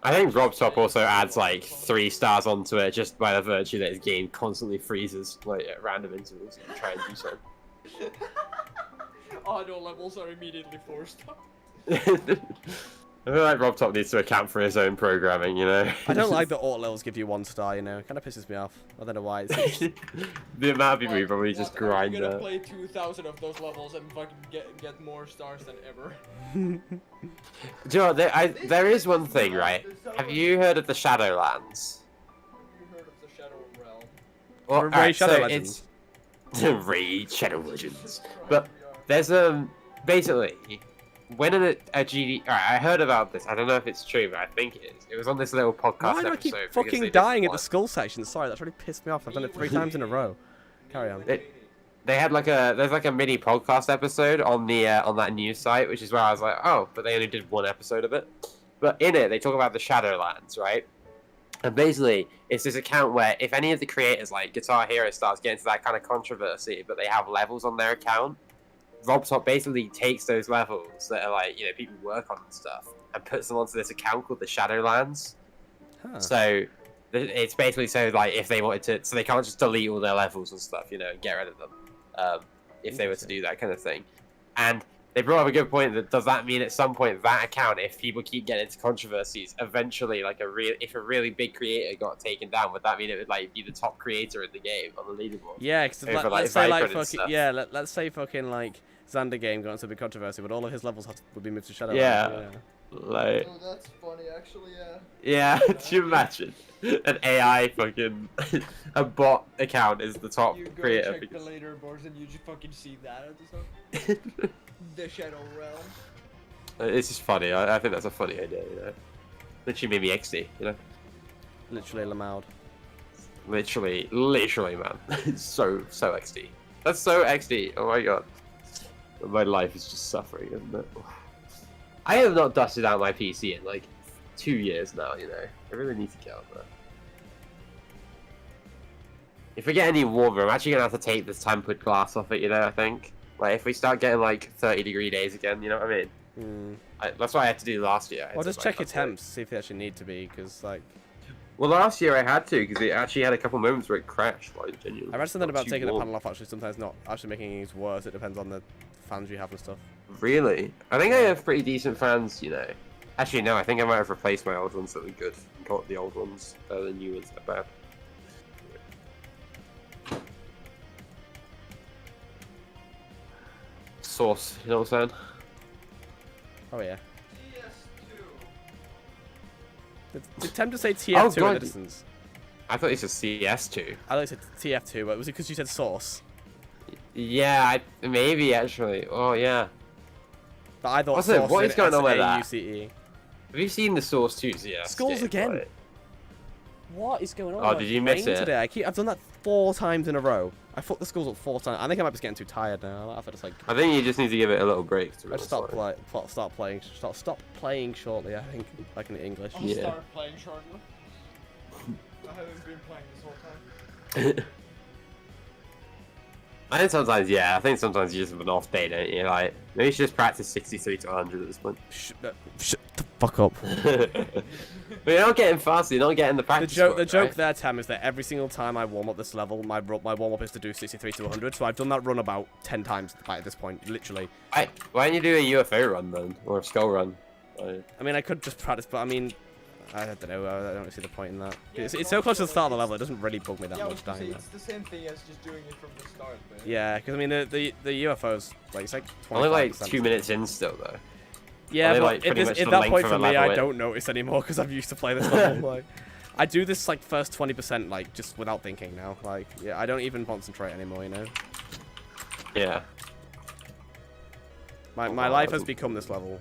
I think RobTop also adds like 3 stars onto it just by the virtue that his game constantly freezes like at random intervals and try and do something. auto levels are immediately 4-star. I feel like Rob Top needs to account for his own programming, you know? I don't like that auto levels give you 1 star, you know? It kind of pisses me off. I don't know why. It's The amount of people who probably just grind You're gonna that. play 2,000 of those levels and fucking get more stars than ever. Do you know what, there is one thing, right? Have you heard of the Shadowlands? You heard of the Shadow Realm? Well, Raid alright, Shadow so Legends. it's Raid Shadow Legends. But there's basically when a GD. Alright, I heard about this. I don't know if it's true, but I think it is. It was on this little podcast Why do I keep episode. because fucking they did dying at the one. skull section? Sorry, that's really pissed me off. I've done it 3 times in a row. Carry on. They had there's like a mini podcast episode on the on that news site, which is where I was like, oh, but they only did 1 episode of it. But in it, they talk about the Shadowlands, right? And basically, it's this account where if any of the creators, like Guitar Hero, starts getting to that kind of controversy, but they have levels on their account, RobTop basically takes those levels that are like, you know, people work on and stuff, and puts them onto this account called the Shadowlands. Huh. So it's basically so like if they wanted to, so they can't just delete all their levels and stuff, you know, and get rid of them, if they were to do that kind of thing. And they brought up a good point that does that mean at some point that account, if people keep getting into controversies, eventually like if a really big creator got taken down, would that mean it would like be the top creator in the game on the leaderboard? Yeah, because Over, let's say like Vibrant and fucking stuff. let's say fucking like Xander game got into a big controversy, but all of his levels would be moved to Shadowlands. Yeah. Like, Oh, that's funny, actually, yeah. yeah, do you imagine an AI fucking a bot account is the top You go creator? check Because... the leaderboards and you just fucking see that at the top. The Shadow Realm. It's just funny. I think that's a funny idea, you know. Literally made me XD, you know. Literally Lamaud. Literally, man. It's so XD. That's so XD. Oh my god. My life is just suffering, isn't it? I have not dusted out my PC in like 2 years now, you know. I really need to get on that. If we get any warmer, I'm actually gonna have to take this tempered glass off it, you know, I think. Like, if we start getting like 30-degree days again, you know what I mean? That's what I had to do last year. Well, just check your temps, see if they actually need to be, because like. Well, last year I had to, because it actually had a couple moments where it crashed, like, genuinely. I read something Not about too taking the warm. panel off actually sometimes not actually making things worse. It depends on the fans you have and stuff. Really? I think I have pretty decent fans, you know. Actually, no, I think I might have replaced my old ones that were good. Got the old ones, the new ones that are bad. Source, you know what I'm saying? Oh yeah. PS2. Did Tem to say TF2 in God. the distance? I thought it was CS2. I thought you said TF2, but was it because you said source? Yeah, maybe actually. Oh, yeah. But I thought Also, source what in is going on with that? SAUCE. Have you seen the Source 2 CS? Skulls game, again. right? What is going on? Oh, with did my you miss brain it? Today? I've done that 4 times in a row. I fucked the skulls up 4 times. I think I might be getting too tired now. I have to just like. I think you just need to give it a little break. To I just stop playing shortly. I think, like in English. I'll Yeah. start playing shortly. I haven't been playing this whole time. I think sometimes, yeah. I think sometimes you just have an off day, don't you? Like, maybe you should just practice 63 to 100 at this point. Shut the fuck up. But you're not getting faster. You're not getting the The practice. joke score, there, right? Tam, is that every single time I warm up this level, my warm up is to do 63 to 100. So I've done that run about 10 times at this point, literally. Why don't you do a UFO run then, or a skull run? Like, I mean, I could just practice, but I mean, I don't know. I don't see the point in that. Yeah, It's but so close to the also, start of the it's- level, it doesn't really bug me that Yeah, I was much gonna say, dying there. it's the same thing as just doing it from the start, but... Yeah, because I mean, the UFOs, like, it's like 25%. only like 2 minutes in still though. Yeah, they, but like, pretty much at the that length point of for a me, I level in. don't notice anymore because I've used to play this level. Like, I do this like first 20% like just without thinking now. Like, yeah, I don't even concentrate anymore. You know, Yeah. my life has become this level.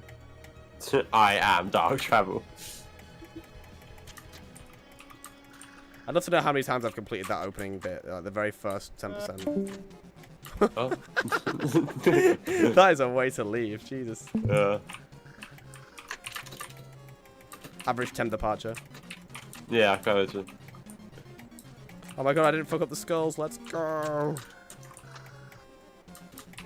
I am Dark Travel. I'd love to know how many times I've completed that opening bit, the very first 10%. Oh. That is a way to leave, Jesus. Average temp departure. Yeah, kind of. Oh my god, I didn't fuck up the skulls. Let's go.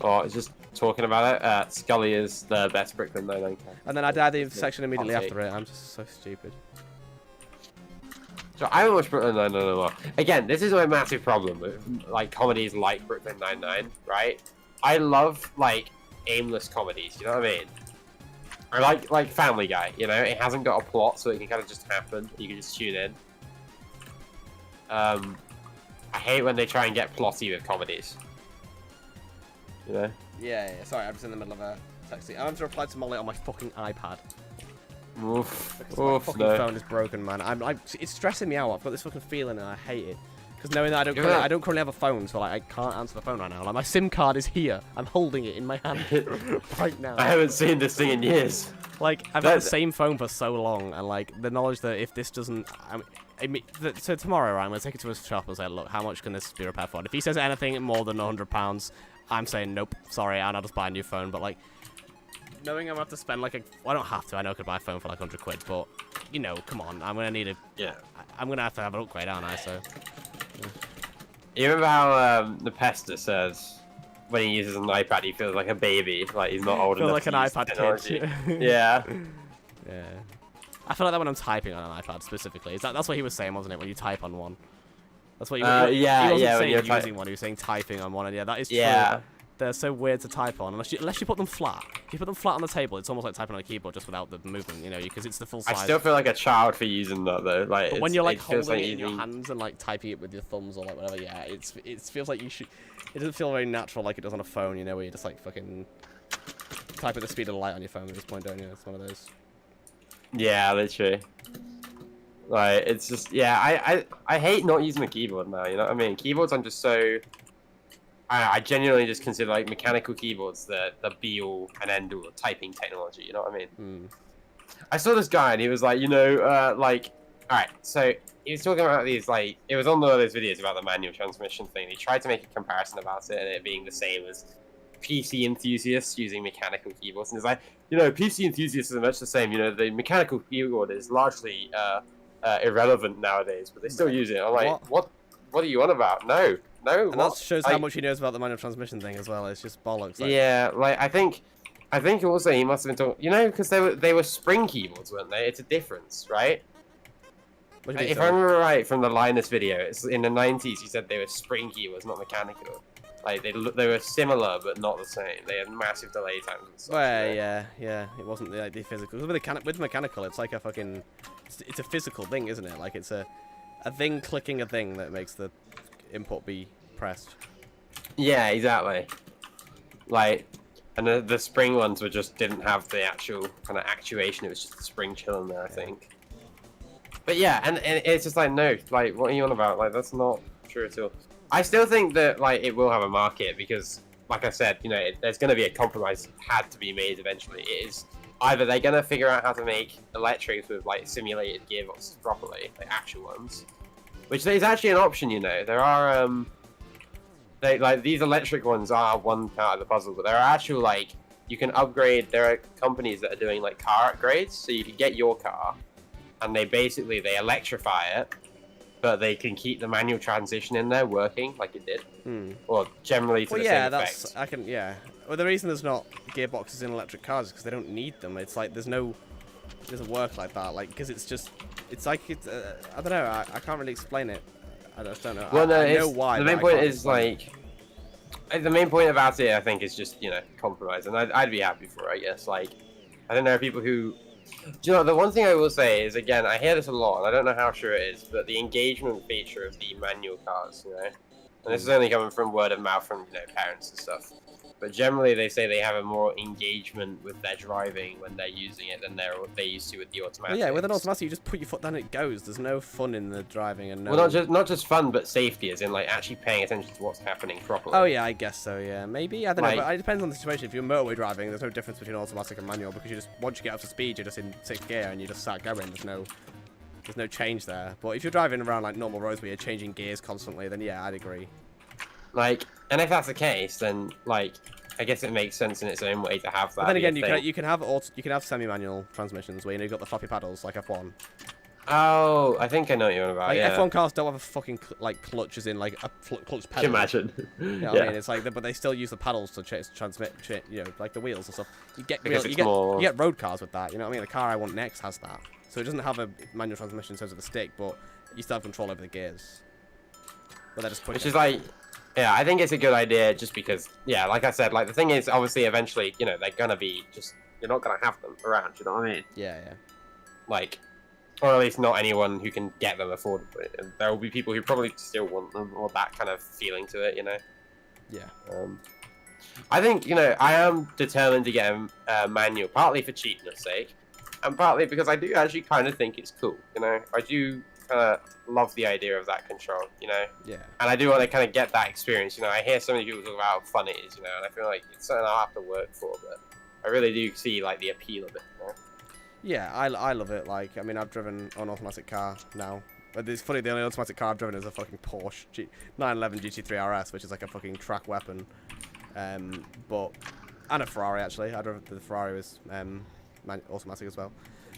Oh, it's just talking about it. Scully is the best Brooklyn Nine-Nine character. And then I died the section immediately Hot after it. I'm just so stupid. So I haven't watched Brooklyn Nine-Nine in a while. Again, this is my massive problem with like comedies like Brooklyn Nine-Nine, right? I love like aimless comedies. You know what I mean? I like Family Guy. You know, it hasn't got a plot, so it can kind of just happen. You can just tune in. I hate when they try and get plotty with comedies. You know? Yeah, sorry, I'm just in the middle of a text. I want to reply to Molly on my fucking iPad. Oof. My fucking phone is broken, man. It's stressing me out. I've got this fucking feeling and I hate it. Because knowing that I don't currently have a phone, so like I can't answer the phone right now. Like my SIM card is here. I'm holding it in my hand right now. I haven't seen this thing in years. Like I've had the same phone for so long, and like the knowledge that if this doesn't, so tomorrow, right, I'm gonna take it to a shop and say, look, how much can this be repaired for? And if he says anything more than £100, I'm saying nope, sorry, and I'll just buy a new phone. But like, knowing I'm gonna have to spend like well, I don't have to. I know I could buy a phone for like 100 quid, but you know, come on, I'm gonna need a. Yeah. I'm gonna have to have an upgrade, aren't I? So. You remember how the Pester says when he uses an iPad, he feels like a baby, like he's not old enough. Like to an use iPad technology. kid. Yeah. Yeah. I feel like that when I'm typing on an iPad specifically. That's what he was saying, wasn't it? When you type on one. That's what he was. He wasn't saying using one. He was saying typing on one. And yeah, that is true. Yeah. They're so weird to type on unless you put them flat. If you put them flat on the table, it's almost like typing on a keyboard just without the movement, you know, because it's the full size. I still feel like a child for using that though. Like, but when you're like holding it in your hands and like typing it with your thumbs or like whatever, yeah, it feels like you should. It doesn't feel very natural like it does on a phone, you know, where you just like fucking type at the speed of the light on your phone at this point, don't you? It's one of those. Yeah, literally. Like, it's just, yeah, I hate not using a keyboard now, you know what I mean? Keyboards, I'm just so... I genuinely just consider, like, mechanical keyboards the be-all and end-all of typing technology, you know what I mean? Mm. I saw this guy, and he was like, you know, like... Alright, so, he was talking about these, like... It was on one of those videos about the manual transmission thing. He tried to make a comparison about it, and it being the same as PC enthusiasts using mechanical keyboards. And he's like, you know, PC enthusiasts are much the same. You know, the mechanical keyboard is largely irrelevant nowadays, but they still use it. I'm like, what are you on about? No. And that shows how much he knows about the manual transmission thing as well. It's just bollocks. Like. Yeah, like I think also he must have been talking, you know, because they were spring keyboards, weren't they? It's a difference, right? If I remember right from the Linus video, it's in the 90s. He said they were spring keyboards, not mechanical. Like they were similar but not the same. They had massive delay times and stuff. Well, yeah. It wasn't the physical. With mechanical, it's like a fucking. It's a physical thing, isn't it? Like it's a thing clicking a thing that makes the input be pressed. Yeah, exactly. Like, and the spring ones didn't have the actual kind of actuation. It was just the spring chilling there, I think. But yeah, and it's just like, no, like, what are you on about? Like, that's not true at all. I still think that, like, it will have a market because, like I said, you know, there's going to be a compromise had to be made eventually. It is either they're going to figure out how to make electrics with, like, simulated gearboxes properly, like actual ones, which is actually an option, you know. There are, like, these electric ones are one part of the puzzle, but there are actual, like, you can upgrade, there are companies that are doing, like, car upgrades, so you can get your car, and they electrify it, but they can keep the manual transition in there working like it did, or generally to the same effect. Well, the reason there's not gearboxes in electric cars is because they don't need them. It's like it doesn't work like that. Like because it's like I don't know. I can't really explain it. I just don't know. Well, no, I know why. The main point is like the main point about it. I think is just compromise, and I'd be happy for it. I guess like I don't know people who. Do you know, the one thing I will say is, again, I hear this a lot, and I don't know how true it is, but the engagement feature of the manual cars, you know, and this is only coming from word of mouth from, parents and stuff, but generally they say they have a more engagement with their driving when they're using it than they used to with the automatic. Well, yeah, with an automatic, you just put your foot down and it goes. There's no fun in the driving and no... Well, not just fun, but safety, as in, like, actually paying attention to what's happening properly. Oh, yeah, I guess so, yeah. Maybe, I don't know, but it depends on the situation. If you're motorway driving, there's no difference between automatic and manual, because once you get up to speed, you're just in 6th gear and you just start going. There's no change there. But if you're driving around, like, normal roads where you're changing gears constantly, then, yeah, I'd agree. Like, and if that's the case, then, like... I guess it makes sense in its own way to have that. But then again, you can have semi-manual transmissions where you've got the floppy paddles like F1. Oh, I think I know what you're on about. Like yeah. F1 cars don't have a fucking like clutches in like a clutch pedal. Can you imagine? You know what I mean? It's like, but they still use the paddles to transmit, like the wheels and stuff. You get road cars with that. You know what I mean? The car I want next has that, so it doesn't have a manual transmission in terms of the stick, but you still have control over the gears. But they're just which is like. Yeah, I think it's a good idea just because, yeah, like I said, like the thing is, obviously, eventually, you know, they're gonna be just, you're not gonna have them around, you know what I mean? Yeah, yeah. Like, or at least not anyone who can get them affordably. And there will be people who probably still want them, or that kind of feeling to it, you know? Yeah. I think, you know, I am determined to get a manual, partly for cheapness sake, and partly because I do actually kind of think it's cool, you know? I do kind of love the idea of that control, you know? Yeah. And I do want to kind of get that experience, you know? I hear so many people talk about how fun it is, you know, and I feel like it's something I'll have to work for, but I really do see, like, the appeal of it, you know? Yeah, I love it. Like, I mean, I've driven an automatic car now. But it's funny, the only automatic car I've driven is a fucking Porsche 911 GT3 RS, which is like a fucking track weapon. And a Ferrari, actually. I drove the Ferrari was automatic as well.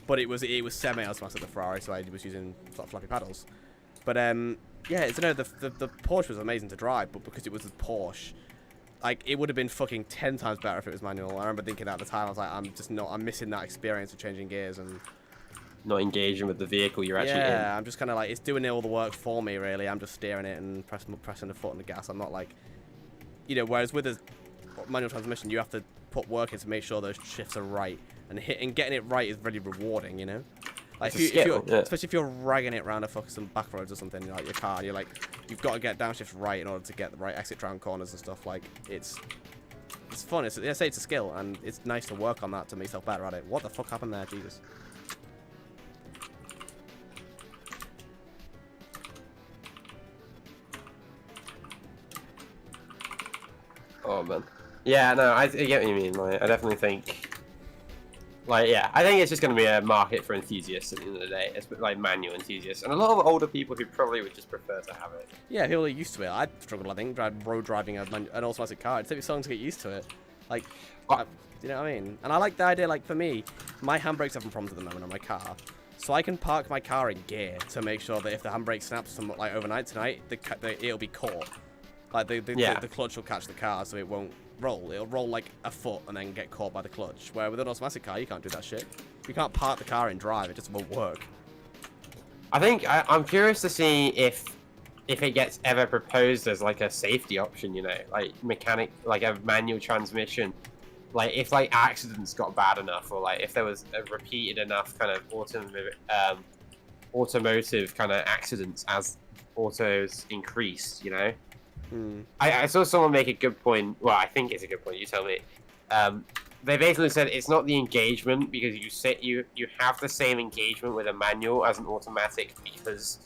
But it was semi-automatic, the Ferrari, so I was using sort of flappy paddles. But yeah, it's, you know, the Porsche was amazing to drive, but because it was a Porsche, like, it would have been fucking 10 times better if it was manual. I remember thinking at the time, I was like, I'm missing that experience of changing gears and Not engaging with the vehicle you're actually in. yeah, I'm just kind of like, it's doing all the work for me, really. I'm just steering it and pressing the foot on the gas. I'm not like, you know, whereas with a manual transmission, you have to put work in to make sure those shifts are right. And getting it right is really rewarding, you know? Like, especially if you're ragging it around some back roads or something, like your car, you're like, you've got to get downshifts right in order to get the right exit round corners and stuff. Like, it's fun. I say it's a skill, and it's nice to work on that to make yourself better at it. What the fuck happened there, Jesus? Oh man. Yeah, no, I get what you mean. Like, I definitely think, like, yeah, I think it's just going to be a market for enthusiasts at the end of the day. It's like manual enthusiasts, and a lot of older people who probably would just prefer to have it. Yeah, people are used to it. I'd struggle, I think, road driving an automatic car. It'd take me so long to get used to it. Like, you know what I mean? And I like the idea, like, for me, my handbrake's having problems at the moment on my car. So I can park my car in gear to make sure that if the handbrake snaps like overnight tonight, it'll be caught. Like, the clutch will catch the car, so it won't roll. It'll roll like a foot and then get caught by the clutch. Where with an automatic car, you can't do that shit. You can't park the car and drive. It just won't work. I think I'm curious to see if it gets ever proposed as like a safety option, you know, like like a manual transmission. Like, if like accidents got bad enough, or like if there was a repeated enough kind of automotive kind of accidents as autos increased, you know. I saw someone make a good point. Well, I think it's a good point. You tell me. They basically said it's not the engagement, because you have the same engagement with a manual as an automatic because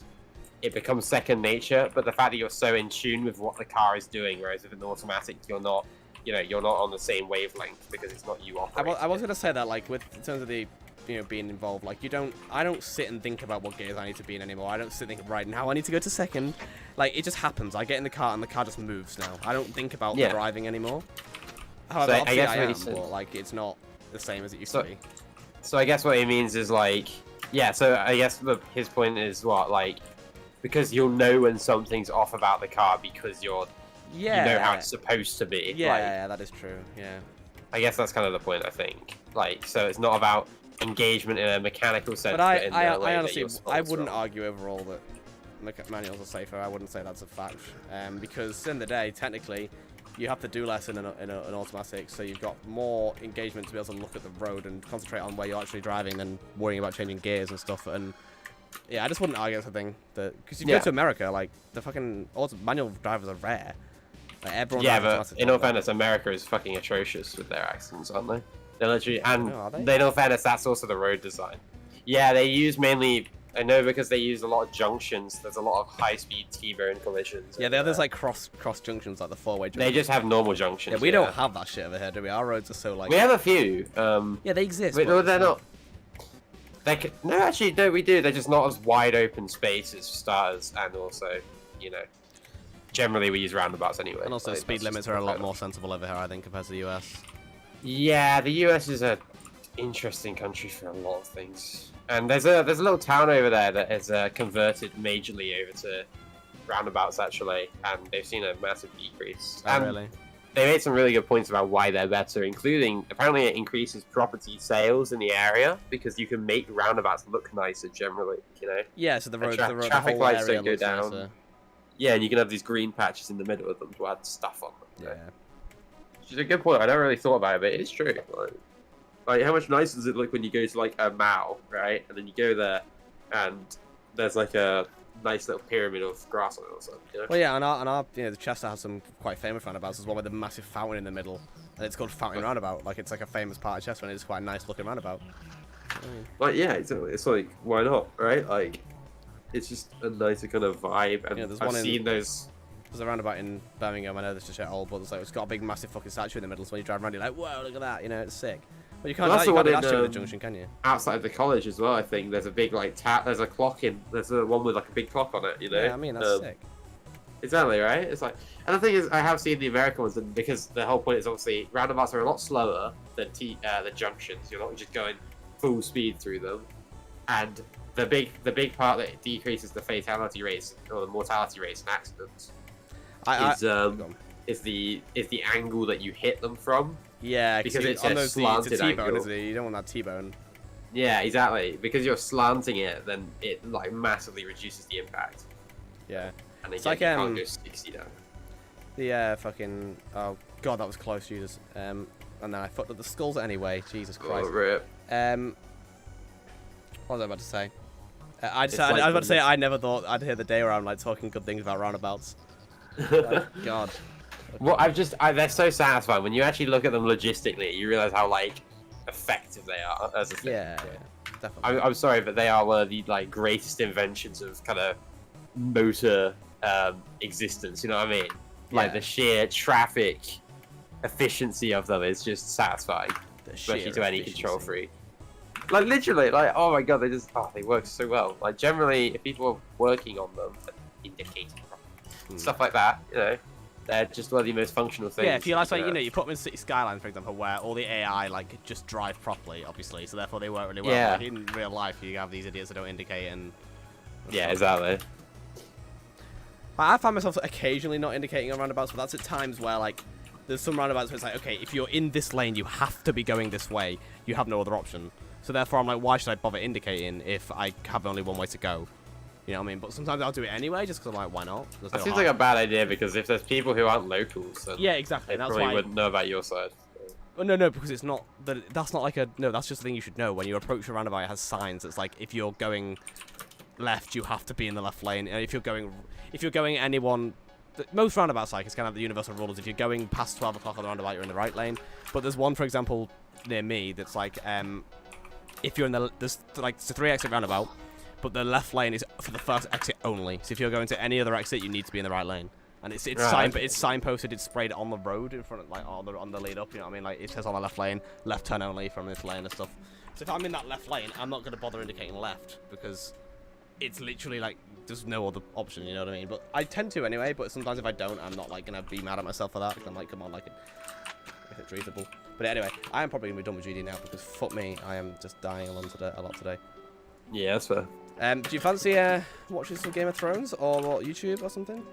it becomes second nature. But the fact that you're so in tune with what the car is doing, whereas with an automatic, you're not on the same wavelength because it's not you operating. I was gonna say that, like, in terms of the, you know, being involved, like, I don't sit and think about what gears I need to be in anymore. I don't sit and think, right now I need to go to second. Like, it just happens. I get in the car and the car just moves now. I don't think about driving anymore. However, So I guess I what am, he said, but, like, it's not the same as it used to be. So I guess what he means is, like, yeah, so I guess his point is what, like, because you'll know when something's off about the car because you know how it's supposed to be. Yeah, like, yeah, that is true. Yeah. I guess that's kind of the point, I think. Like, so it's not about engagement in a mechanical sense, But I honestly, I wouldn't argue overall that manuals are safer. I wouldn't say that's a fact, because at the end of the day, technically, you have to do less in an automatic, so you've got more engagement to be able to look at the road and concentrate on where you're actually driving than worrying about changing gears and stuff. And yeah, I just wouldn't argue that's a thing, because you go to America, like, the fucking manual drivers are rare. Like, everyone but in all fairness, America is fucking atrocious with their accidents, aren't they? They're literally, and in all fairness, that's also the road design. Yeah, they use mainly, I know, because they use a lot of junctions. There's a lot of high-speed T-bone collisions. Yeah, there's like cross junctions, like the four-way junctions. They just have normal junctions. Yeah, we don't have that shit over here, do we? Our roads are so, like... We have a few. Yeah, they exist. But they're not... No, actually, no, we do. They're just not as wide open spaces for starters, and also, you know, generally we use roundabouts anyway. And also, speed limits are a lot more sensible over here, I think, compared to the US. Yeah, the US is a interesting country for a lot of things. And there's a little town over there that has converted majorly over to roundabouts, actually, and they've seen a massive decrease. Oh, really? They made some really good points about why they're better, including apparently it increases property sales in the area because you can make roundabouts look nicer generally, you know? Yeah, so the traffic whole lights area don't go looks down. nicer. Yeah, and you can have these green patches in the middle of them to add stuff on them. You know? Yeah. Which is a good point. I never really thought about it, but it is true. Like, how much nicer does it look when you go to like a mall, right? And then you go there, and there's like a nice little pyramid of grass on it or something. You know? Well, yeah, and our the Chester has some quite famous roundabouts. There's one with a massive fountain in the middle, and it's called Fountain Roundabout. Like, it's like a famous part of Chester, and it's quite a nice looking roundabout. Like, yeah, it's like, why not, right? Like, it's just a nicer kind of vibe, and Yeah, I've seen those. There's a roundabout in Birmingham. I know this is just old, but it's got a big, massive fucking statue in the middle. So when you drive around, you're like, whoa, look at that. You know, it's sick. But you can't do that shit with the junction, can you? Outside of the college as well, I think there's a big like there's a clock in. There's a one with like a big clock on it. You know. Yeah, I mean that's sick. Exactly, right? It's like, and the thing is, I have seen the American ones, and because the whole point is obviously roundabouts are a lot slower than the junctions. You're not just going full speed through them, and the big part that decreases the fatality rates or the mortality rates in accidents is the angle that you hit them from. Yeah, because it's on a those slanted it's a T-bone, angle. isn't it? You don't want that T-bone. Yeah, exactly. Because you're slanting it, then it like massively reduces the impact. Yeah. And It's again, like, you can't go 60 down. The fucking god, that was close, Jesus. And then I fucked up the skulls anyway. Jesus Christ. Oh, rip. What was I about to say? I was like about to say I never thought I'd hear the day where I'm like talking good things about roundabouts. Like, God. Well, they're so satisfying when you actually look at them logistically. You realize how like effective they are as a thing. Yeah, definitely. I'm sorry, but they are one of the like greatest inventions of kind of motor existence. You know what I mean? Like Yeah. the sheer traffic efficiency of them is just satisfying, especially to any control freak. Like literally, like oh my god, they work so well. Like generally, if people are working on them, indicating stuff like that, you know. They're just one of the most functional things. Yeah, if you like, you know, you put them in City Skylines, for example, where all the AI like just drive properly, obviously, so therefore they work really well. Yeah. Like, in real life, you have these idiots that don't indicate and. Yeah, exactly. I find myself occasionally not indicating on roundabouts, but that's at times where like there's some roundabouts where it's like, okay, if you're in this lane, you have to be going this way. You have no other option. So therefore, I'm like, why should I bother indicating if I have only one way to go? You know what I mean? But sometimes I'll do it anyway, just because I'm like, why not? That seems like a bad idea because if there's people who aren't locals, then yeah, exactly. they That's probably why wouldn't know about your side. Well, no, because it's not. That's not like a. No, that's just the thing you should know. When you approach a roundabout, it has signs. It's like if you're going left, you have to be in the left lane. And if you're going anyone. Most roundabouts, like, it's kind of the universal rule is if you're going past 12 o'clock on the roundabout, you're in the right lane. But there's one, for example, near me that's like, if you're in there's like it's a 3-exit roundabout. But the left lane is for the first exit only. So if you're going to any other exit, you need to be in the right lane. And it's signposted, it's sprayed on the road in front of like on the lead up. You know what I mean? Like it says on the left lane, left turn only from this lane and stuff. So if I'm in that left lane, I'm not gonna bother indicating left because it's literally like there's no other option. You know what I mean? But I tend to anyway. But sometimes if I don't, I'm not like gonna be mad at myself for that. Because I'm like, come on, like if it's reasonable. But anyway, I am probably gonna be done with GD now because fuck me, I am just dying a lot today. Yeah, that's fair. Do you fancy watching some Game of Thrones or YouTube or something?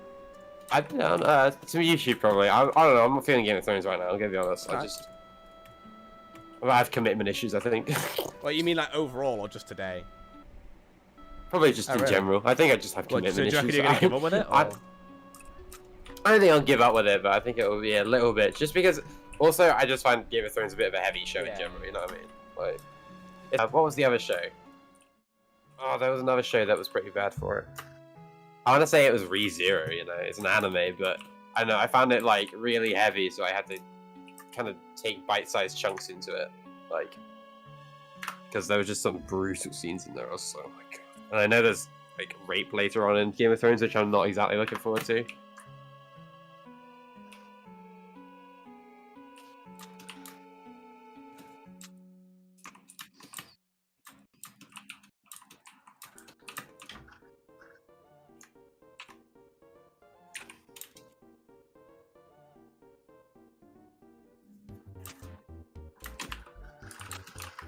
I don't know. Some YouTube probably. I don't know. I'm not feeling Game of Thrones right now. I'll be honest. Right. I have commitment issues. I think. Well, you mean like overall or just today? Probably just Oh, in really? general. I think I just have What, commitment so do you reckon issues. you're gonna give up with it? I Or? don't think I'll give up with it, but I think it will be a little bit. Just because. Also, I just find Game of Thrones a bit of a heavy show in general. You know what I mean? Like, what was the other show? Oh, there was another show that was pretty bad for it. I want to say it was ReZero, you know, it's an anime, but I don't know, I found it like really heavy, so I had to kind of take bite-sized chunks into it, like, because there was just some brutal scenes in there. I was like, oh my god. And I know there's like rape later on in Game of Thrones, which I'm not exactly looking forward to.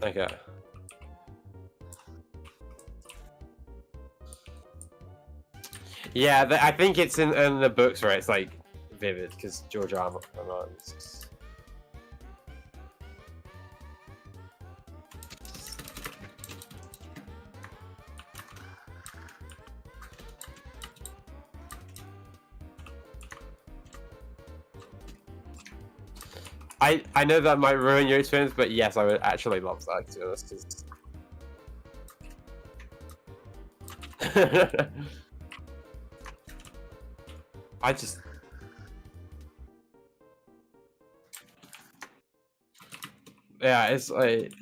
Okay. Yeah, I think it's in the books where it's like vivid because George R. R. Martin. I know that might ruin your experience, but yes, I would actually love that, to be honest. 'Cause... I just... Yeah, it's like...